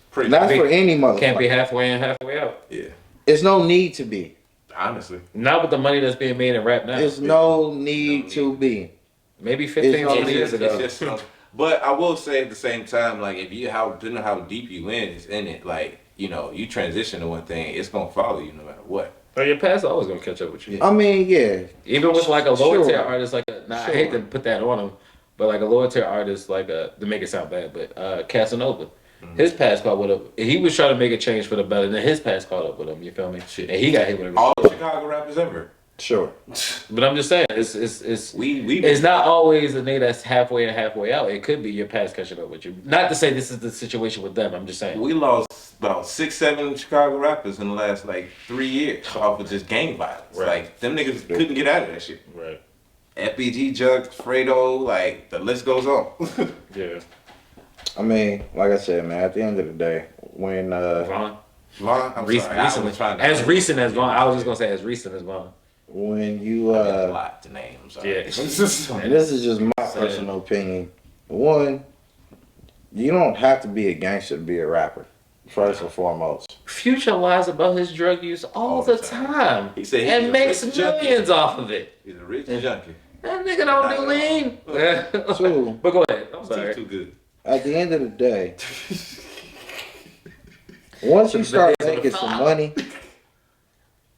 Pretty Not big. for any motherfucker. can't be halfway in, halfway out. Yeah. It's no need to be. Honestly. Not with the money that's being made in rap now. There's no need to be. Maybe 15, It's 20 just- years ago. It's just but I will say at the same time, like if you depending on how deep you is in it, like you transition to one thing, it's gonna follow you no matter what. But your past always gonna catch up with you. I mean, yeah. Even with like a lower Sure. tier artist, like I hate to put that on him, but like a lower tier artist, like to make it sound bad, but Casanova, his past caught with him. He was trying to make a change for the better, and then his past caught up with him. You feel me? Shit. And he got hit with it. All the Chicago rappers ever. Sure. But I'm just saying, it's We it's not always a nigga that's halfway in, halfway out. It could be your past catching up with you. Not to say this is the situation with them. I'm just saying. We lost about 6-7 Chicago rappers in the last like 3 years off of just gang violence. Right. Like them niggas couldn't get out of that shit. Right. FBG, Jug, Fredo, like the list goes on. Yeah. I mean, like I said, man, at the end of the day, when Vaughn. Vaughn, I'm Recent, sorry, I recently. was trying to As recent as Vaughn. I was just gonna say as recent as Vaughn. when you I mean, a lot to name. I'm sorry. Yeah. and this is just my personal opinion. One, you don't have to be a gangster to be a rapper. First and foremost. Future lies about his drug use all the time. He said he's and a makes rich junkie. millions off of it. He's a rich junkie. That nigga don't do lean. Two, But go ahead. I'm Too sorry. good. at the end of the day, once you start making some money,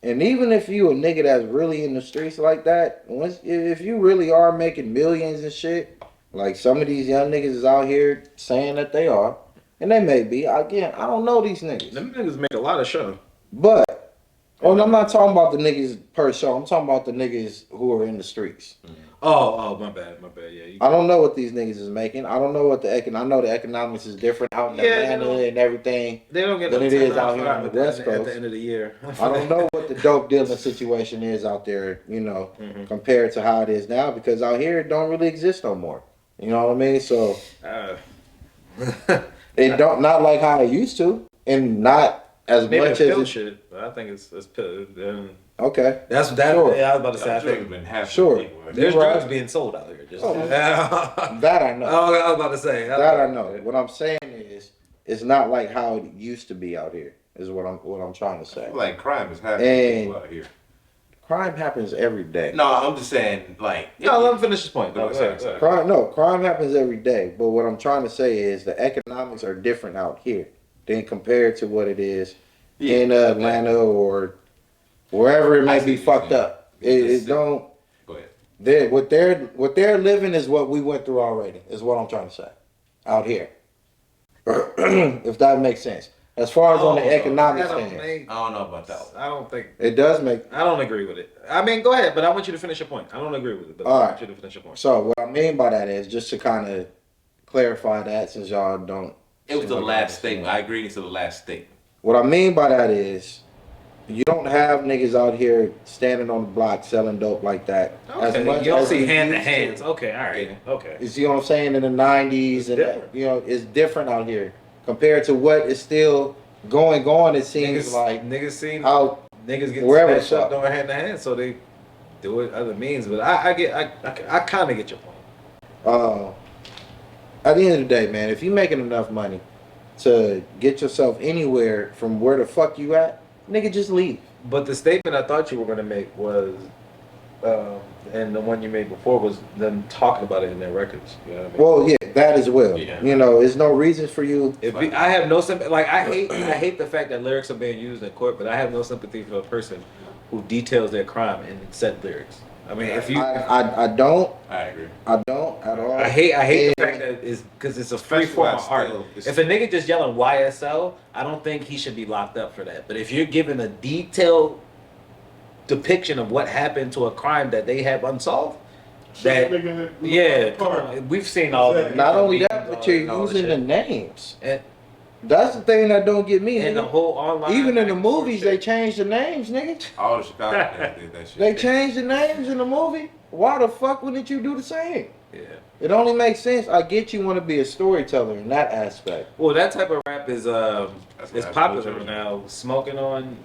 and even if you a nigga that's really in the streets like that, if you really are making millions and shit, like some of these young niggas is out here saying that they are, and they may be. Again, I don't know these niggas. Them niggas make a lot of show. But, I'm not talking about the niggas per show. I'm talking about the niggas who are in the streets. Oh, my bad. Yeah. I don't know what these niggas is making. I don't know what I know the economics is different out in Atlanta and everything. They don't get than no it is 10 out here on the West at Coast. the end of the year. I don't know what the dope dealing situation is out there, compared to how it is now, because out here it don't really exist no more. You know what I mean? So it don't not like how it used to, and not as Maybe much the as pill it, shit. But I think it's pill. okay. That's that. Sure. Yeah, I was about to say. I Drugs think been happening. Sure. People, right? there's Right. drugs being sold out here. Just Oh. that That I know. I was about to say. That I know. What I'm saying is, it's not like how it used to be out here. Is what I'm trying to I say. feel like crime is happening And- people out here. Crime happens every day. No, I'm just saying, like. No, let him finish his point. Go ahead, sorry. Crime happens every day. But what I'm trying to say is the economics are different out here than compared to what it is in Atlanta or wherever it may be fucked up. It don't. Go ahead. What they're living is what we went through already. Is what I'm trying to say. Out here, if that makes sense. As far as on the economic stance, I don't know about that one. I don't think. it does make. I don't agree with it. I mean, go ahead, but I want you to finish your point. I don't agree with it, but All I right. want you to finish your point. So what I mean by that is just to kind of clarify that, since y'all don't. It was the seem like last y'all statement. I agree to the last statement. What I mean by that is, you don't have niggas out here standing on the block selling dope like that. Okay, you don't see hand to hands. Okay, all right. Okay. You see what I'm saying? In the 90s, and different. it's different out here compared to what is still going on. It seems like niggas seen out niggas get wherever snatched the up fuck. doing hand to hand, so they do it other means. But I kind of get your point. At the end of the day, man, if you're making enough money to get yourself anywhere from where the fuck you at, nigga, just leave. But the statement I thought you were gonna make was, and the one you made before was them talking about it in their records. You know what I mean? Well, yeah, that as well. Yeah. There's no reason for you. I have no sympathy. Like I hate the fact that lyrics are being used in court, but I have no sympathy for a person who details their crime in said lyrics. I mean, if you, I don't. I agree. I don't at all. I hate And- the fact that it's because it's a free Especially form while of art. still- it's- If a nigga just yelling YSL, I don't think he should be locked up for that. But if you're giving a detailed depiction of what happened to a crime that they have unsolved, that come on, we've seen all that. Not only that, but you're all that using the shit. names. And, That's the thing that don't get me. and the Nigga. whole online. Even in the back and forth movies, shit. they changed the names, nigga. All the Chicago niggas did that shit. They changed the names in the movie. Why the fuck wouldn't you do the same? Yeah. It only makes sense. I get you want to be a storyteller in that aspect. Well, that type of rap is what is happened popular with now. Smoking on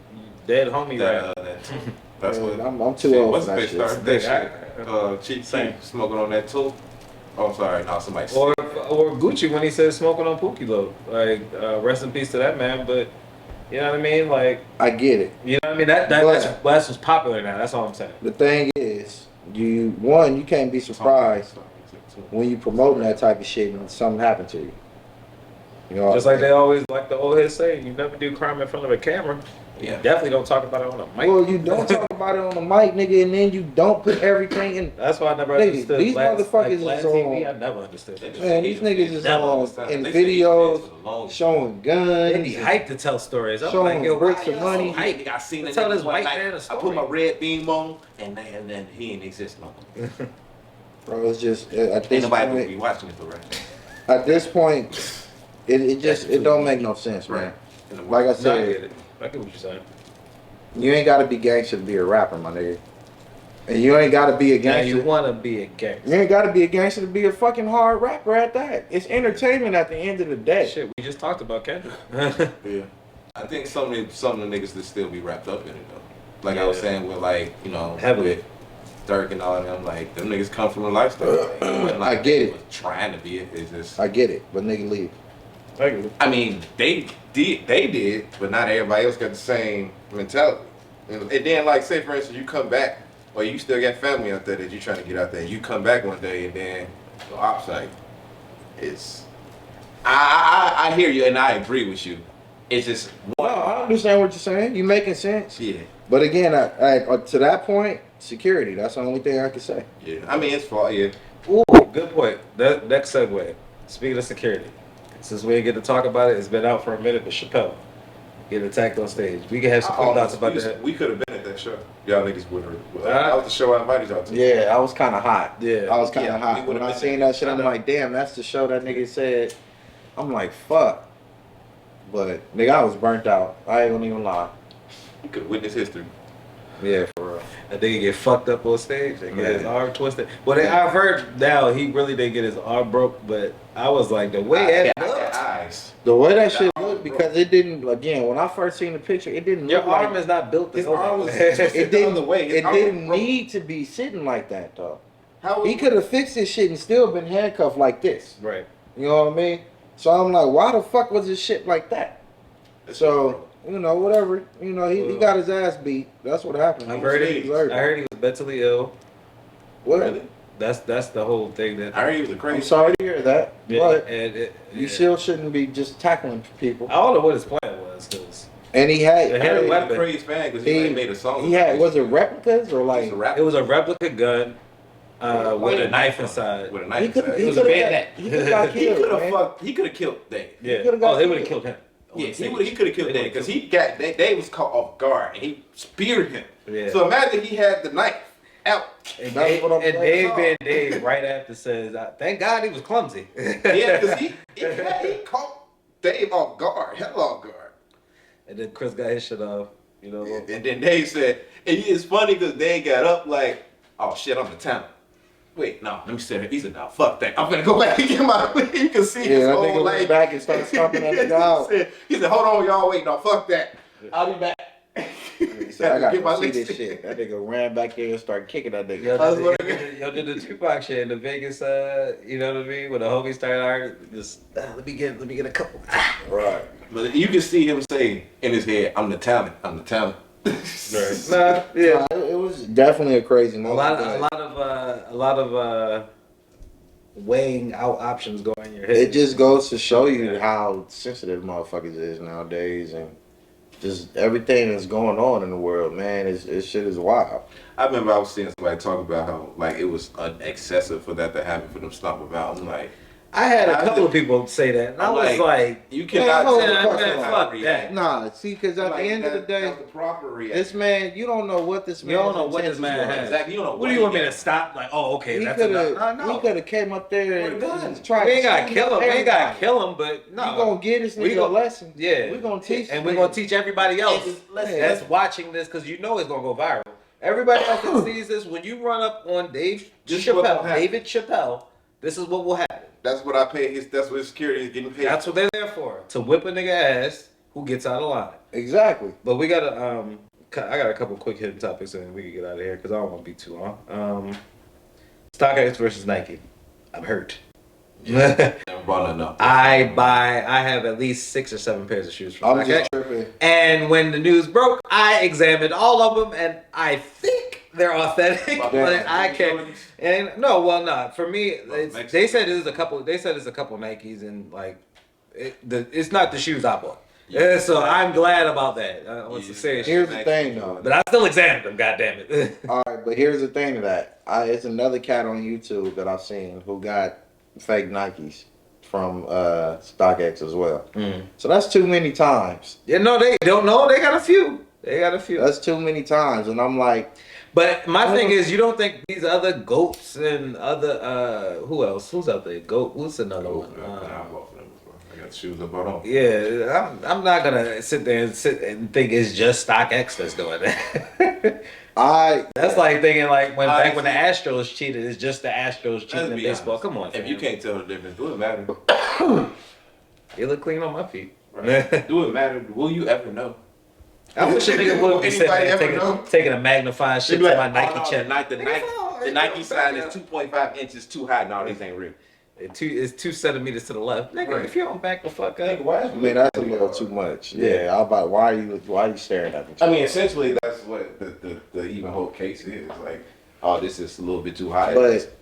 dead homie rap. That's what. I'm too old What's for that the face shit. started that shit? Chief Same. smoking on that too. Oh, I'm sorry. No, somebody. Or Gucci when he says smoking on Pookie Low. Like, rest in peace to that man, but you know what I mean? Like, I get it. you know what I mean? That's what's popular now. That's all I'm saying. The thing is, you can't be surprised when you promoting that type of shit and something happened to you. You know, Just like they always like the old head say, you never do crime in front of a camera. Yeah. Definitely don't talk about it on a mic. Well, you don't talk about it on the mic, nigga, and then you don't put everything in. That's why I never Nigga, understood. these Black motherfuckers Black is TV. on- I never understood that. Man, these niggas is Never on understand. in They say he videos for the longest showing They guns. be and- hyped to tell stories. I'm Showing like, yo, bricks why of y'all money. so hyped? I seen Tell it this one white night. man a I story. put my red beam on, and then he ain't exist no more. Bro, it's just at Ain't this nobody will be point. watching it though, right? At this point, it don't make no sense, man. In the Like I No, I said, get it. I get what you're saying. you ain't gotta be gangster to be a rapper, my nigga. And you ain't gotta be a Now gangster. you want to be a gangster. You ain't gotta be a gangster to be a fucking hard rapper at that. It's entertainment at the end of the day. Shit, we just talked about Kendrick. Yeah. I think some of the niggas that still be wrapped up in it though. Like I was Yeah. saying with like, you know, Heavily. with Dirk and all of them, like them niggas come from a lifestyle. Like, it wasn't like I get they it. was trying to be it. It's just I get it, but nigga leave. I mean, they did, but not everybody else got the same mentality. And then, like, say for instance, you come back, or you still got family out there that you trying to get out there. You come back one day, and then the opposite. It's I hear you, and I agree with you. It's just No, I understand what you're saying. You making sense. yeah, But again, I to that point, security. That's the only thing I can say. yeah. I mean, it's far, yeah. Ooh, good point. That next segue. Speaking of security, since we didn't get to talk about it, it's been out for a minute. But Chappelle get attacked on stage. We can have some quick thoughts about that. We could have been at that show. Y'all niggas would have. That was the show I invited y'all to. Yeah, I was kind of hot. Yeah. I was kind of Yeah, hot. we When would've I been seen there. that shit, I'm like, damn, that's the show that nigga said. I'm like, fuck. But nigga, I was burnt out. I ain't gonna even lie. You could witness history. Yeah, for real. That nigga get fucked up on stage and get his Man. arm twisted. Well, I've heard now he really didn't get his arm broke, but I was like, the way it I looked. got eyes. The way that shit That arm looked, was because it didn't. Again, when I first seen the picture, it didn't Your look arm like. is not built to His go arm that was way. twisted It the didn't. other way. His It arm didn't broke. need to be sitting like that though. How He could have fixed this shit and still been handcuffed like this. Right. You know what I mean? So I'm like, why the fuck was this shit like that? So, you know, whatever. You know, he got his ass beat. That's what happened. I've heard He deserved I it. heard he was mentally ill. What? Really? That's the whole thing that. I heard he was a I'm crazy. sorry to hear that, but and you still shouldn't be just tackling people. I don't know what his plan was because And he had, They had a He was weapon. a crazy fan because he made a song. he had, was it replicas or like? He was a rapper. it was a replica gun with a knife on it. inside. With a knife He could, inside. he was a could bayonet. have got He killed. could have man. fucked. He could have killed Dave. Yeah. could've got Oh, they would have killed. killed him. Yeah, On he stage. could have killed Dave because he got Dave was caught off guard and he speared him. Yeah. So imagine he had the knife out. And That's Dave, what I'm and saying. Dave being Dave right after says, "Thank God he was clumsy." Yeah, because he caught Dave off guard, hell off guard. And then Chris got his shit off. You know. And then Dave said, and it's funny because Dave got up like, oh shit, I'm the talent. Wait, no, let me say it. He said, no, fuck that. I'm gonna go back and get my. You can see his Yeah, that whole nigga like. went back and started stomping at the dog. He said, hold on, y'all, wait, no, fuck that. I'll be back. He said, I gotta Get my go see licks. this shit. That nigga ran back there and started kicking that nigga. Yo, did the Tupac shit in the Vegas, you know what I mean? When the homies started arguing, just let me get a couple. Right. But you can see him say in his head, I'm the talent, I'm the talent. Right. Nah, yeah. It was definitely a crazy A moment. lot of weighing out options go in your head. It just goes to show you Yeah. how sensitive motherfuckers is nowadays, and just everything that's going on in the world, man. This shit is wild. I remember I was seeing somebody talk about how like it was excessive for that to happen for them to stop about. I'm like, I had a couple of people say that, and I I'm was like, you Man, cannot hold tell the a fuck person on. how Fuck to that. react. Nah, see, because at Like, the end of the day, that's the proper reaction. this man, you don't know what this man. You don't know what this man has. Exactly. You don't know what do you want me he to stop? Like, oh, okay, He that's could enough. have. No. He could have came up there and With a gun. tried. We ain't gotta to kill him. We ain't gotta everybody. kill him, but no. We gonna get this We nigga a gon- lesson. Yeah, we gonna teach. and this we're gonna nigga. teach everybody else that's watching this because you know it's gonna go viral. Everybody else that sees this, when you run up on This is what will Chappelle, happen. David Chappelle, this is what will happen. That's what I pay. That's what his security is getting paid. That's what they're there for, to whip a nigga ass who gets out of line. Exactly. But we gotta, I got a couple quick hidden topics and we can get out of here because I don't want to be too long. StockX versus Nike. I'm hurt. Never brought nothing up. I have at least 6 or 7 pairs of shoes from I'm StockX. just tripping. And when the news broke, I examined all of them, and I think they're authentic, but I can't. And no, well, not for me. They said there's a couple. They said there's a couple Nikes, and like, it's not the shoes I bought. Yeah, so I'm glad about that. I want to say Here's the thing, though. but I still examined them. Goddamn it! All right, but here's the thing to that. It's another cat on YouTube that I've seen who got fake Nikes from StockX as well. So that's too many times. Yeah, no, they don't know. They got a few. That's too many times, and I'm like. But my thing is, you don't think these other goats and other who else? Who's out there? Goat. What's another one? I got shoes up on. Yeah, I'm not gonna sit there and think it's just StockX that's doing that. That's like thinking like when back when the Astros cheated, it's just the Astros cheating in baseball. Honest. Come on, if fam. you can't tell the difference, do it matter? They look clean on my feet. Right. Do it matter? Will you ever know? I wish a nigga would be sitting there taking a magnifying shit to my Nike check. The Nike sign is 2.5 inches too high. No, these ain't real. It's 2 centimeters to the left. Nigga, Right. if you don't back the fuck up. I mean, that's a little too much. Yeah, I'm about why are you staring at me? I mean, essentially, that's what the even whole case is. Like, oh, this is a little bit too high. But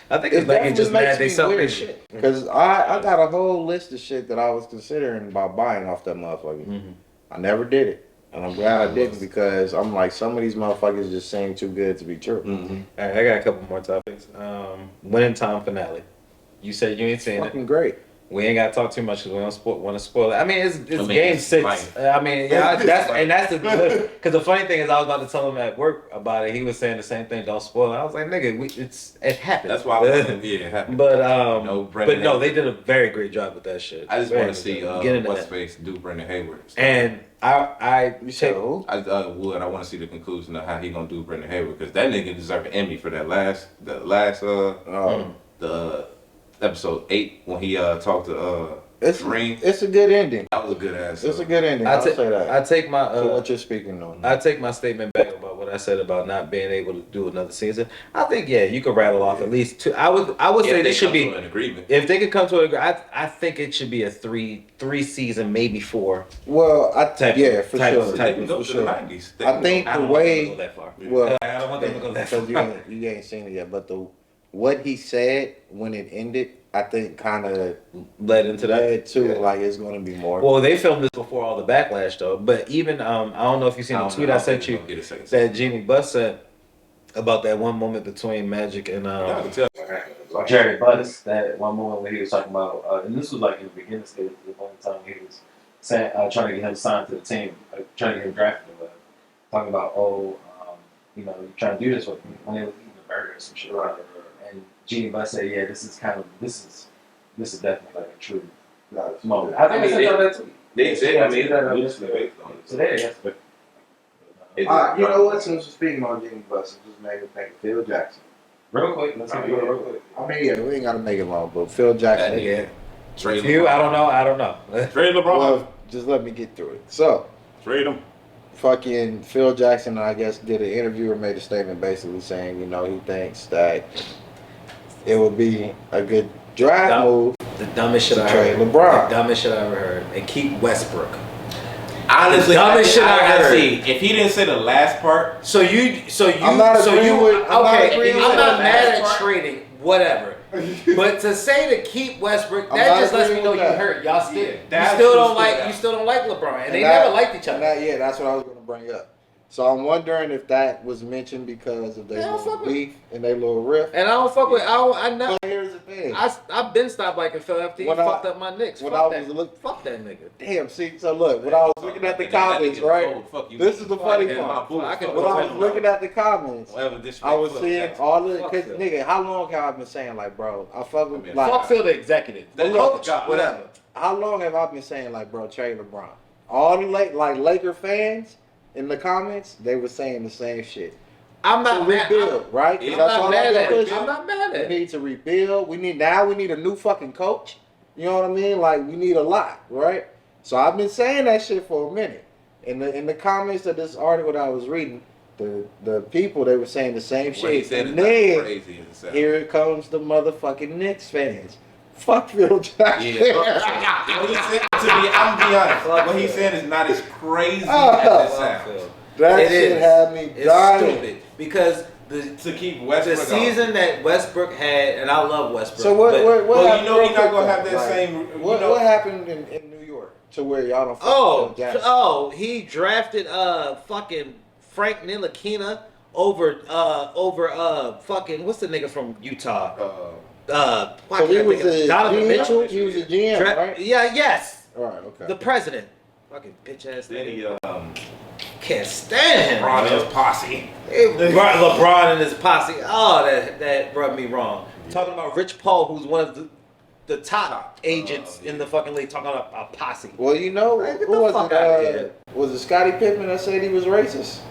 I think it's like just mad they sell their shit. Because I got a whole list of shit that I was considering about buying off that motherfucker. I never did it. And I'm glad I didn't because I'm like, some of these motherfuckers just seem too good to be true. All right, I got a couple more topics. Winning time finale. You said you ain't seen Fucking great. We ain't gotta talk too much because we don't want to spoil it. I mean, it's game 6. I mean, yeah, that's the because the funny thing is, I was about to tell him at work about it. He was saying the same thing. Don't spoil it. I was like, nigga, it happened. That's why I was like, yeah, it happened. But no, they did a very great job with that shit. I just want to see what's face do Brendan Hayward. And I want to see the conclusion of how he gonna do Brendan Hayward because that nigga deserved an Emmy for that the episode 8 when he talked to Dream. It's a good ending. That was a good ass. It's a good ending. I'll say that. I take my for what you're speaking on. I take my statement back about what I said about not being able to do another season. I think you could rattle off at least 2. I would say this should be an agreement. If they could come to an agreement, I think it should be a 3 season, maybe 4. Well, for sure. I think the way. Go that far. Well, I don't want them to go that far. you ain't seen it yet, but what he said when it ended, I think kind of led into that too. Like it's going to be more. Well, they filmed this before all the backlash though. But even I don't know if you seen the tweet I sent you that Jeannie Buss said about that one moment between Magic and Jerry Buss. That one moment where he was talking about, and this was like in the beginning stage, the one time he was saying, trying to get him signed to the team, trying to get him drafted, talking about you're trying to do this with me when they were eating a burger or some shit. And Jeannie Buss said, "Yeah, this is definitely like a true moment." I think they said that too. They said, I mean, today. You know what? Since we're speaking on Jeannie Buss, it just made me think of Phil Jackson. Real quick, let's get real quick. I mean, we ain't gotta make it long, but Phil Jackson. Trade him. I don't know. Trade LeBron. Well, just let me get through it. So, trade him. Fucking Phil Jackson, I guess, did an interview or made a statement basically saying, he thinks that it would be a good draft move. The dumbest shit I trade heard. LeBron. The dumbest shit I ever heard. And keep Westbrook. Honestly, dumbest shit I heard. If he didn't say the last part, I'm not mad at trading. Whatever. But to say to keep Westbrook, that just lets me know you hurt. Y'all still, you still don't like LeBron, and they never liked each other. That's what I was gonna bring up. So I'm wondering if that was mentioned because of their little beef and their little riff. And I don't fuck with. But here's the thing. I've been stopped liking Phil after he fucked up my Knicks. Fuck that nigga. Damn. See. So look, when I was looking at the comments, right? This is the funny part. When I was looking at the comments, I was seeing all the. Cause nigga, how long have I been saying like, bro? I fuck with fuck Phil the executive, the coach, whatever. How long have I been saying like, bro, trade LeBron? All the Laker fans. In the comments, they were saying the same shit. I'm not mad. Rebuild, right? I'm not mad at it. I'm not mad at it. We need to rebuild. We need a new fucking coach. You know what I mean? Like we need a lot, right? So I've been saying that shit for a minute. In the comments of this article that I was reading, the people they were saying the same shit. And then here comes the motherfucking Knicks fans. Fuck Phil Jackson. I'm be honest. What he's saying is not as crazy as it sounds. That shit had me dying. It's stupid because to keep Westbrook the season that Westbrook had, and I love Westbrook. So what he's not gonna have that same. What happened in New York? to where y'all don't fuck with Phil Jackson? He drafted fucking Frank Ntilikina over fucking what's the nigga from Utah? So he was a Donovan GM? Mitchell. He was a GM, right? Yeah, yes. All right, okay. The president. Fucking bitch ass Then he, nigga. Can't stand him. LeBron and bro. his posse. LeBron and his posse. Oh, that rubbed me wrong. Talking about Rich Paul, who's one of the top agents in the fucking league, talking about a posse. Well, you know, Man, get who the was fuck it? outta here. Was it Scottie Pippen that said he was racist?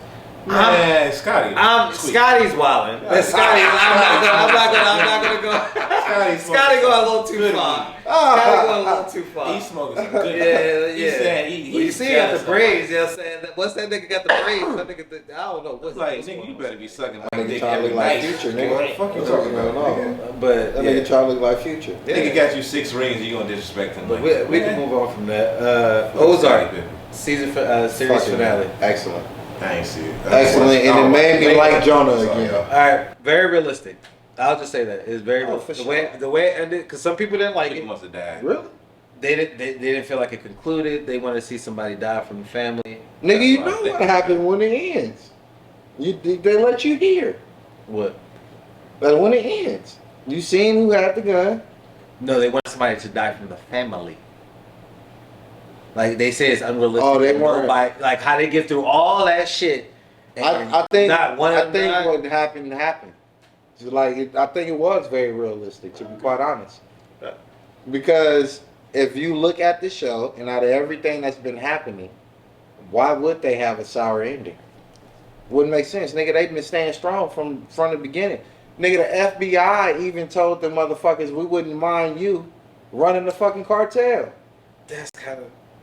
Man, Scotty. Scotty's wilding. Scotty, I'm not gonna go. Scotty going a little too far. Scotty going a little too far. He's smoking some good. Yeah. He said You see, he got the braids. You know what I'm saying? What's that nigga got the braids? That nigga, I don't know. What's Like, nigga, you better be sucking my That nigga dick trying to every look like night. Future, nigga. What the fuck you talking about? Nigga? But That nigga trying to look like Future. Nigga got you 6 rings, you gonna disrespect him. But like, we can move on from that. Ozark series Fucking finale. Excellent. I ain't see it. Excellent, and it made me like Jonah again. All right, very realistic. I'll just say that it's very Oh, for the sure. way it ended. Because some people didn't like He it. must have died. Really? They didn't feel like it concluded. They wanted to see somebody die from the family. Nigga, you That's what I know think. what happened when it ends. They let you hear. What? But when it ends, you seen who had the gun. No, they wanted somebody to die from the family. Like they say, it's unrealistic. Oh, they that weren't. nobody- like how they get through all that shit. and I think not one of I them think died. what happened. So I think it was very realistic, to be quite honest. Because if you look at the show and out of everything that's been happening, why would they have a sour ending? Wouldn't make sense, nigga. They've been staying strong from the beginning. Nigga, the FBI even told the motherfuckers we wouldn't mind you running the fucking cartel.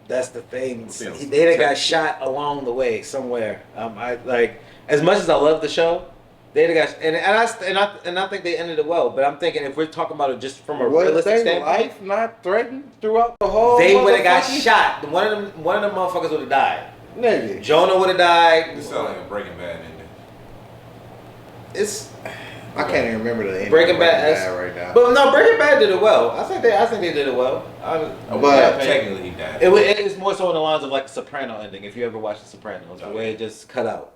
That's the thing. Feels They done got shot along the way somewhere. I like as much as I love the show, they done got and I think they ended it well. But I'm thinking if we're talking about it just from a Was realistic their standpoint, life not threatened throughout the whole? they would have got motherfucking- shot. One of them motherfuckers would have died. Nigga. Jonah would have died. It sounds like a Breaking Bad ending. It's I can't even remember the ending Breaking of Bad. right now. But no, Breaking Bad did it well. I think they did it well. But technically he died. It's more so on the lines of like a Soprano ending. If you ever watched The Sopranos, the way it just cut out.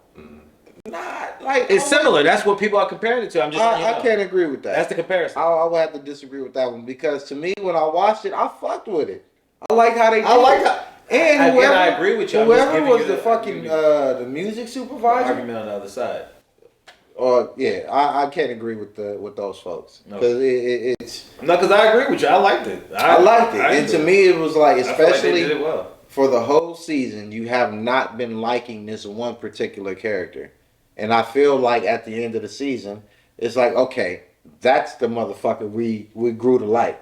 not like It's similar. That's what people are comparing it to. I'm just. letting you I know. can't agree with that. That's the comparison. I would have to disagree with that one because to me, when I watched it, I fucked with it. I like how they. I did like it. how. And Again, whoever, I agree with you. I'm just Whoever giving was you the the- fucking the music supervisor, Argument on the other side. yeah, I can't agree with those folks No. because it's No, because I agree with you. I liked it. I liked it, and to me, it was like I feel like they especially did it well. for the whole season, you have not been liking this one particular character, and I feel like at the end of the season, it's like okay, that's the motherfucker we grew to like.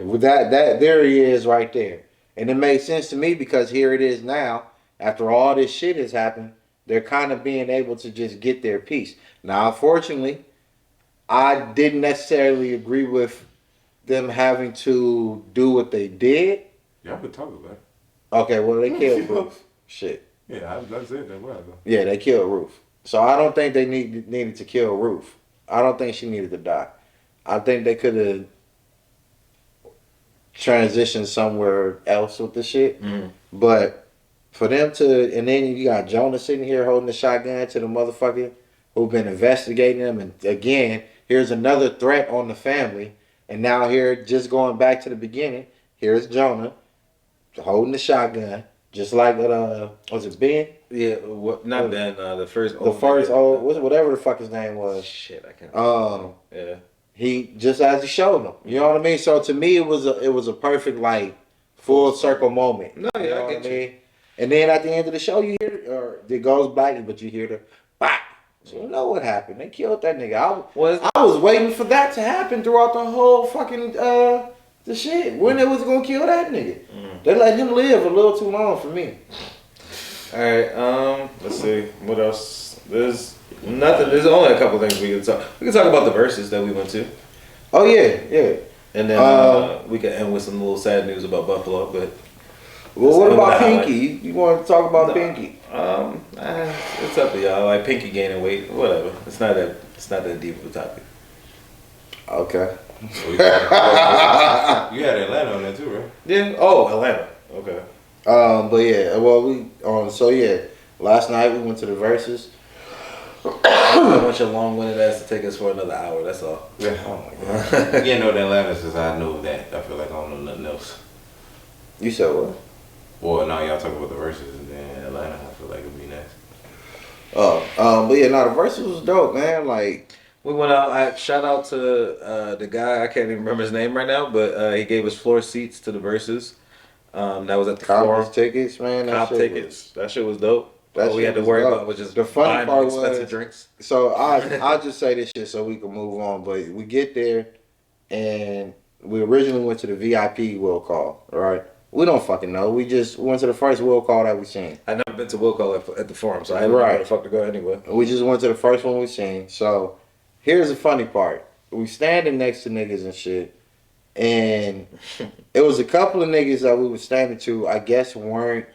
With that there he is right there. And it made sense to me because here it is now, after all this shit has happened, they're kind of being able to just get their piece. Now, unfortunately, I didn't necessarily agree with them having to do what they did. Y'all could talk about it. Okay, well, they killed Ruth. Shit. Yeah, I said that well. Yeah, they killed Ruth. So I don't think they needed to kill Ruth. I don't think she needed to die. I think they could have transition somewhere else with the shit. But for them to, and then you got Jonah sitting here holding the shotgun to the motherfucker who've been investigating them, and again, here's another threat on the family. And now here, just going back to the beginning, here's Jonah holding the shotgun, just like was it Ben? Yeah, not Ben. The first. Whatever the fuck his name was. Shit, I can't. Yeah. He just as he showed them, you know what I mean. So to me, it was a perfect like full circle moment. No, yeah, you know I what get you. mean? And then at the end of the show, you hear or it goes back, but you hear the bop. So you know what happened? They killed that nigga. I was waiting for that to happen throughout the whole fucking the shit. When they was gonna kill that nigga? They let him live a little too long for me. All right. Let's see. What else? There's nothing. There's only a couple things we can talk. We can talk about the verses that we went to, Oh yeah. and then we can end with some little sad news about Buffalo. But Well, what about highlight. Pinky? You want to talk about No. Pinky? It's up to y'all. Like Pinky gaining weight, whatever. It's not that deep of a topic. Okay. You had Atlanta on there too, right? Yeah. Oh, Atlanta. Okay. But yeah, well so yeah, last night we went to the Versus. I want your long-winded ass to take us for another hour. That's all. Yeah. Oh my god. You know the Atlanta since I knew that. I feel like I don't know nothing else. You said what? Well, now y'all talk about the verses and then Atlanta. I feel like it'd be next. But yeah, no, the Versus was dope, man. Like We went out. Shout out to the guy. I can't even remember his name right now, but he gave us floor seats to the Versus. That was at the Forum. conference tickets, man. Cop tickets. That shit was dope. That All we shit had to was worry dope. about was just The funny buying part expensive was- drinks. So I'll just say this shit so we can move on. But we get there, and we originally went to the VIP will call. Right? We don't fucking know. We just went to the first will call that we seen. I've never been to will call at the Forum, so I didn't know where the fuck to go anyway. We just went to the first one we seen. So here's the funny part. We standing next to niggas and shit. And it was a couple of niggas that we were standing to, I guess weren't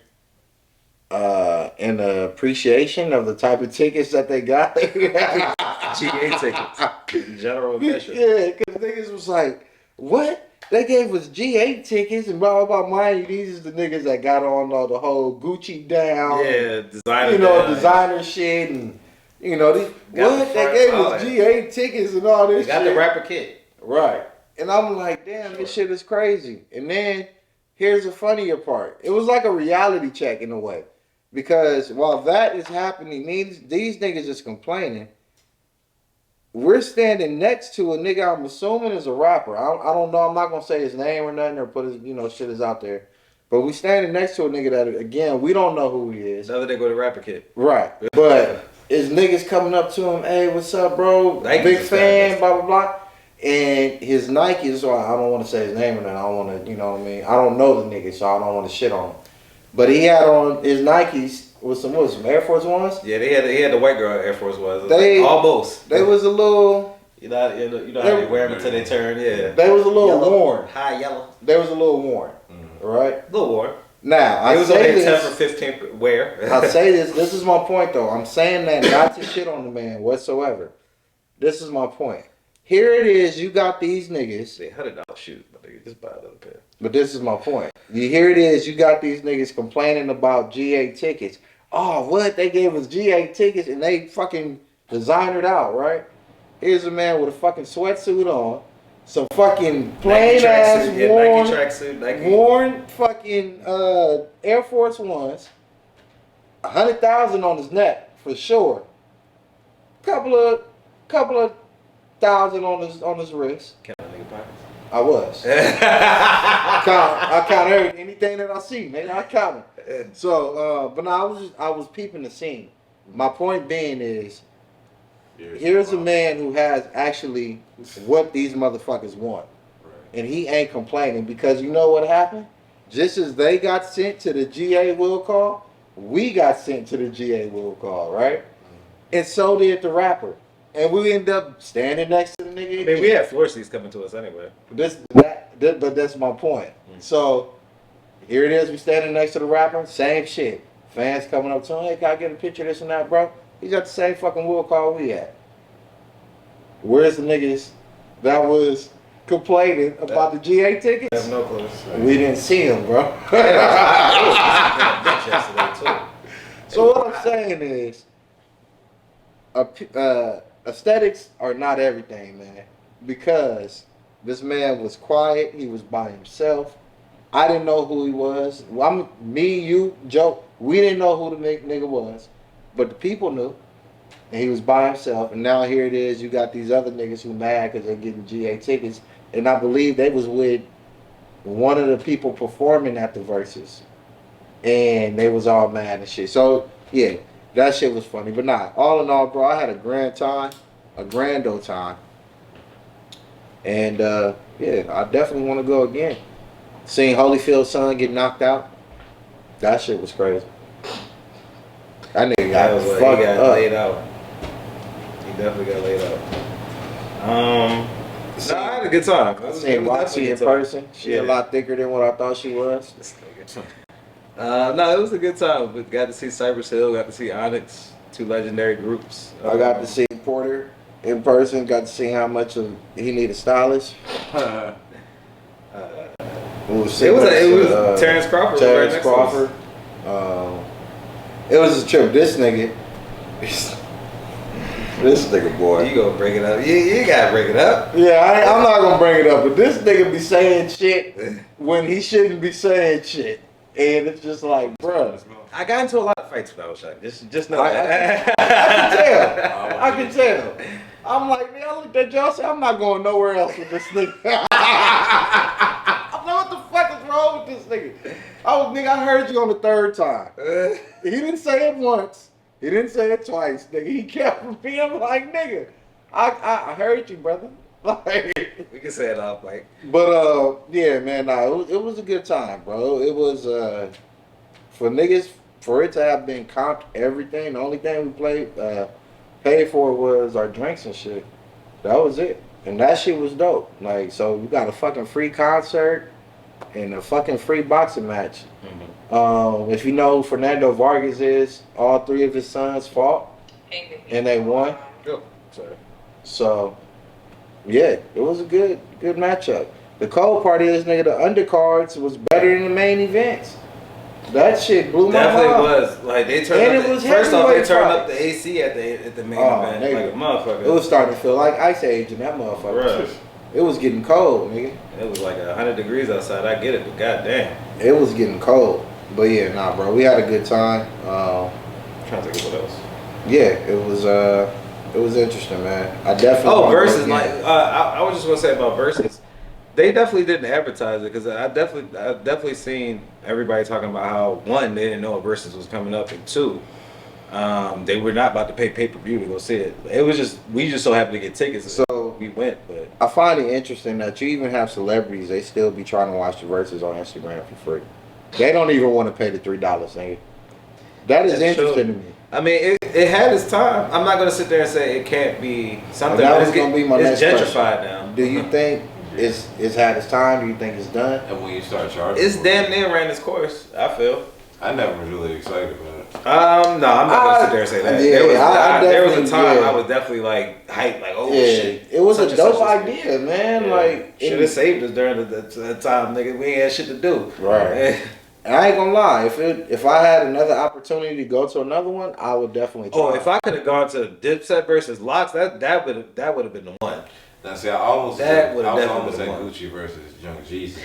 in the appreciation of the type of tickets that they got. GA tickets. General admission. Yeah, because niggas was like, what? They gave us G8 tickets and blah, blah, blah. Mind you, these is the niggas that got on all the whole Gucci down. Yeah, designer. You know, down. designer shit and, you know, these, Got what? the They front- gave all us that. G8 tickets and all They this got shit. the rapper kit. Right. And I'm like, damn, this shit is crazy. And then here's the funnier part. It was like a reality check in a way. Because while that is happening, these niggas is complaining. We're standing next to a nigga I'm assuming is a rapper. I don't know. I'm not going to say his name or nothing or put his, shit is out there. But we standing next to a nigga that, again, we don't know who he is. Another nigga with a rapper kit. Right. But his niggas coming up to him, hey, what's up, bro? Nike's Big is fan, fabulous. blah, blah, blah. And his Nike, so I don't want to say his name or nothing. I don't want to, you know what I mean? I don't know the nigga, so I don't want to shit on him. But he had on his Nikes with some Air Force Ones? Yeah, he had the white girl Air Force Ones. They- Almost. They was a little, You know how they wear them until they turn. Yeah. they was a little Yellow. worn. High yellow. They was a little worn, right? Little war. Now, It I was only say 10 for this, 15 wear. I say this is my point though. I'm saying that not to shit on the man whatsoever. This is my point. Here it is, you got these niggas, They $100 shoot, but they just buy another pair. but this is my point. Here it is, you got these niggas complaining about GA tickets. Oh, what? They gave us GA tickets and they fucking designered out, right? Here's a man with a fucking sweatsuit on, some fucking plain ass Nike tracksuit, Nike. worn fucking Air Force Ones, 100,000 on his neck for sure. Couple of thousand on his wrist. Count that nigga pockets. I was. I count anything that I see, man. I count it. So, but no, I was peeping the scene. My point being is, here's a man who has actually what these motherfuckers want, and he ain't complaining because you know what happened? Just as they got sent to the GA will call, we got sent to the GA will call, right? And so did the rapper. And we end up standing next to the nigga. I mean, we had floor seats coming to us anyway. But that's my point. So here it is, we standing next to the rapper, same shit. Fans coming up to him, hey, can I get a picture of this and that, bro? He's got the same fucking will call we at. Where's the niggas that was complaining about the GA I tickets? have no clue. We didn't see him, bro. So what I'm saying is, aesthetics are not everything, man. Because this man was quiet, he was by himself. I didn't know who he was. Me, you, Joe, we didn't know who the nigga was, but the people knew. And he was by himself. And now here it is, you got these other niggas who mad because they're getting GA tickets. And I believe they was with one of the people performing at the Versus. And they was all mad and shit. So, yeah, that shit was funny. But nah, all in all, bro, I had a grand old time. And, yeah, I definitely want to go again. Seeing Holyfield's son get knocked out, that shit was crazy. That nigga got He fucked got up. laid out. He definitely got laid out. No, I had a good time. I seen Roxy in person. She a lot thicker than what I thought she was. No, it was a good time. We got to see Cypress Hill, got to see Onyx, two legendary groups. I got to see Porter in person. Got to see how much of he need a stylist. It was Terrence Crawford. Was Terrence right Crawford. It was a trip. This nigga, this nigga boy. You gonna bring it up? You gotta bring it up. Yeah, I'm not gonna bring it up, but this nigga be saying shit when he shouldn't be saying shit, and it's just like, bruh. I got into a lot of fights with that shot. Just know I that. I can tell. I'm like, man, I looked at y'all, said, I'm not going nowhere else with this nigga. I'm like, what the fuck is wrong with this nigga? I heard you on the third time. He didn't say it once. He didn't say it twice, nigga. He kept repeating, like, nigga, I heard you, brother. Like, We can say it off, Mike. but yeah, man, nah, it was a good time, bro. It was for niggas, for it to have been comped everything. The only thing we paid for was our drinks and shit. That was it, and that shit was dope. Like, so we got a fucking free concert and a fucking free boxing match. If you know who Fernando Vargas is, all three of his sons fought and they won. Go. Sorry. So yeah, it was a good matchup. The cold part is, nigga, the undercards was better than the main events. That shit blew my mind. Definitely was. Like they turned And up. it was First off, they heavyweight turned up fights. the AC at the main Oh, event nigga. like a motherfucker. It was starting to feel like Ice Age in that motherfucker. Bruh. It was getting cold, nigga. It was like 100 degrees outside. I get it, but goddamn. It was getting cold. But yeah, nah, bro, we had a good time. I'm trying to think of what else. Yeah, it was interesting, man. I definitely. Oh, wanna go versus again. like I was just gonna say about versus. They definitely didn't advertise it because I definitely seen everybody talking about how one, they didn't know a versus was coming up, and two, they were not about to pay per view to go see it. It was just we just so happened to get tickets, So we went. But I find it interesting that you even have celebrities, they still be trying to watch the verses on Instagram for free. They don't even want to pay the $3, nigga. That is That's interesting true. to me. I mean, it had its time. I'm not gonna sit there and say it can't be something. That but was it's gonna be my it's next gentrified question. now. Do you think it's had its time? Do you think it's done? And when you start charging, It's for damn it, near ran its course. I feel. I never was really excited about it. No, I'm not gonna sit there and say that. Yeah, there was a time yeah. I was definitely like hyped, like oh Yeah, shit. it was such a and dope such is- idea, man. Yeah. Like, should have saved us during the time, nigga. We ain't had shit to do. Right. And I ain't gonna lie, if I had another opportunity to go to another one, I would definitely try. Oh, if I could have gone to Dipset versus Locks, that would have been the one. Now, see, I was That would've almost definitely at been one. Gucci versus Young Jeezy.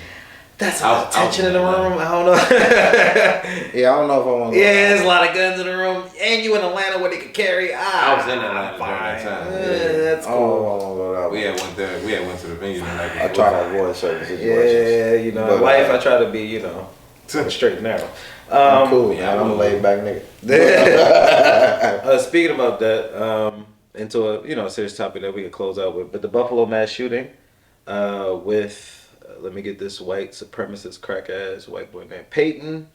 That's a I lot was- of tension in the I was- room. I don't know. Yeah, I don't know if I want to. Yeah, there's a lot of guns in the room, and you in Atlanta where they could carry. I was in Atlanta during that fine. time. That's I don't cool. want to go that We way. had went there. We had went to the venue the night I before. try to avoid certain situations. Yeah, you know, But, in life I try to be, straight and narrow. I'm cool, yeah, man. I'm a I'm laid back nigga. Speaking about that, into a serious topic that we can close out with, but the Buffalo mass shooting, with let me get this white supremacist crack ass white boy named Peyton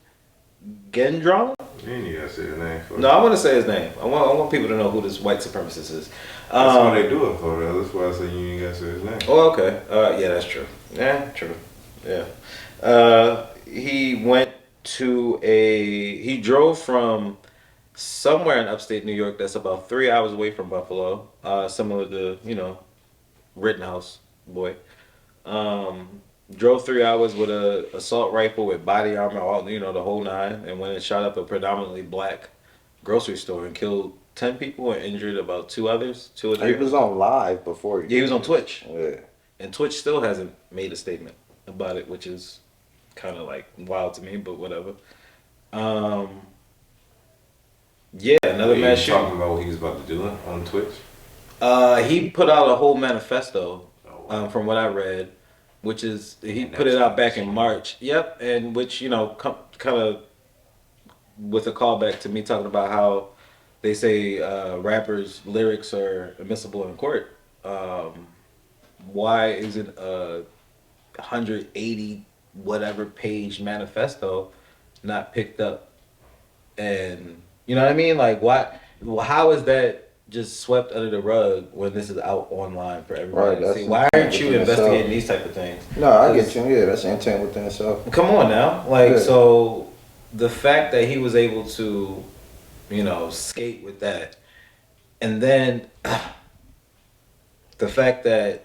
Gendron. You ain't gotta say the name. No, I want to say his name. I want people to know who this white supremacist is. That's what they do it for. Though. That's why I say you ain't gotta say his name. Oh, okay. Yeah, that's true. Yeah, true. Yeah. He drove from somewhere in upstate New York that's about 3 hours away from Buffalo, similar to, Rittenhouse boy. Drove 3 hours with a assault rifle with body armor, all the whole nine, and went and shot up a predominantly black grocery store and killed 10 people and injured about 2 others, 2 or 3. He was on live before. Yeah, he was on Twitch. Yeah. And Twitch still hasn't made a statement about it, which is kind of like wild to me, but whatever. Yeah, another He mass was shooting. talking about what he was about to do on Twitch. He put out a whole manifesto, Oh, wow. from what I read, which is he And put it that's out back in awesome. March. Yep, and which kind of with a callback to me talking about how they say rappers' lyrics are admissible in court. Why isn't a 180 whatever page manifesto not picked up? And you know what I mean? Like, why? How is that just swept under the rug when this is out online for everybody Right, to that's see? Why aren't you within investigating itself. these type of things? No, I get you. Yeah, that's intent within itself. Come on now, like Yeah. so, the fact that he was able to, skate with that, and then the fact that,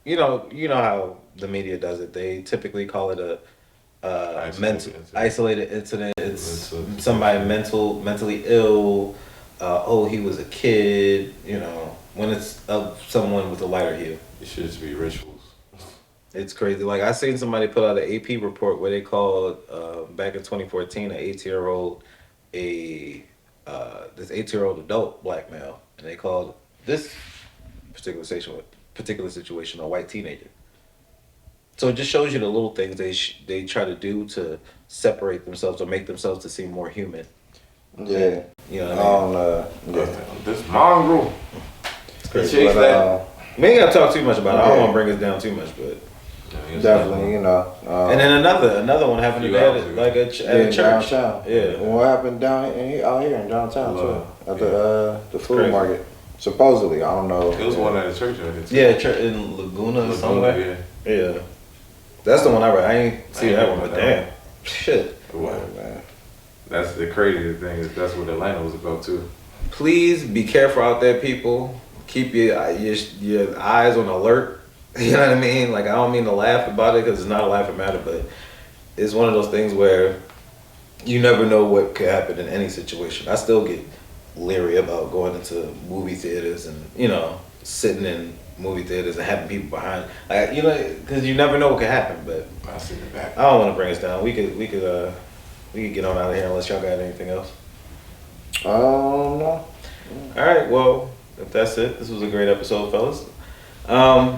you know how the media does it. They typically call it isolated incident. It's somebody mentally ill. He was a kid. You know, when it's of someone with a lighter hue. It should just be rituals. It's crazy. Like I seen somebody put out an AP report where they called back in 2014 an 18-year-old this 18-year-old adult black male, and they called this particular situation a white teenager. So it just shows you the little things they try to do to separate themselves or make themselves to seem more human. Yeah. You know what I mean? This mongrel. It's crazy. But, we ain't gotta talk too much about it. I don't want to bring us down too much, but definitely, you know. And then another one happened today, like at a church. Downtown. Yeah. What happened out here in downtown too? At the food crazy. market. Supposedly, I don't know. It was one at a church. Yeah, church in Laguna or somewhere. Yeah. That's the one I read. I ain't see that one, but damn. Shit. Wow, man. That's the crazy thing is that's what Atlanta was about too. Please be careful out there, people. Keep your eyes on alert. You know what I mean? Like, I don't mean to laugh about it because it's not a laughing matter, but it's one of those things where you never know what could happen in any situation. I still get leery about going into movie theaters and, you know, sitting in movie theaters and having people behind, like, you know, because you never know what could happen. But I see the back. I don't want to bring us down. We could get on out of here unless y'all got anything else. No. All right. Well, if that's it, this was a great episode, fellas.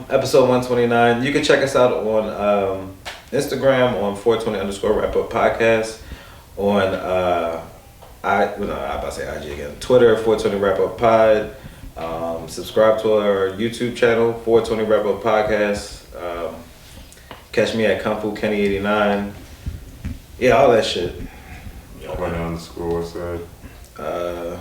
Episode 129. You can check us out on Instagram on 420_wrap-up podcast. On I'm about to say IG again. Twitter 420 wrap-up pod. Subscribe to our YouTube channel 420 wrap-up podcast. Catch me at Kung Fu Kenny 89. Yeah, all that shit. _, what's that?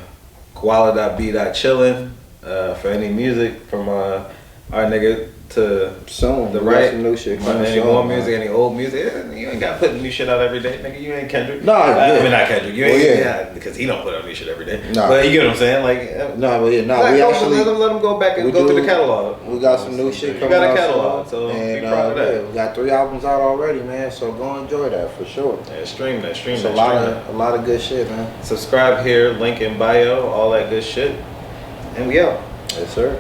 Koala.b.chillin'. For any music from our nigga to Soon. the We got right. some new shit coming Any soon, more man. music, any old music. You ain't got to put new shit out every day, nigga. You ain't Kendrick. No, I mean, not Kendrick. You ain't, Well, yeah, because he don't put out new shit every day. No. But you get what I'm saying? Like, No, but yeah, no, let we go, actually let them go back and we go do- through the catalog. we got some new shit You coming got a out catalog, soon. so And be proud of that. yeah, we got 3 albums out already, man. So go enjoy that for sure. Yeah, stream that. It's a lot of good shit, man. Subscribe here, link in bio, all that good shit. And we out. Yes, sir.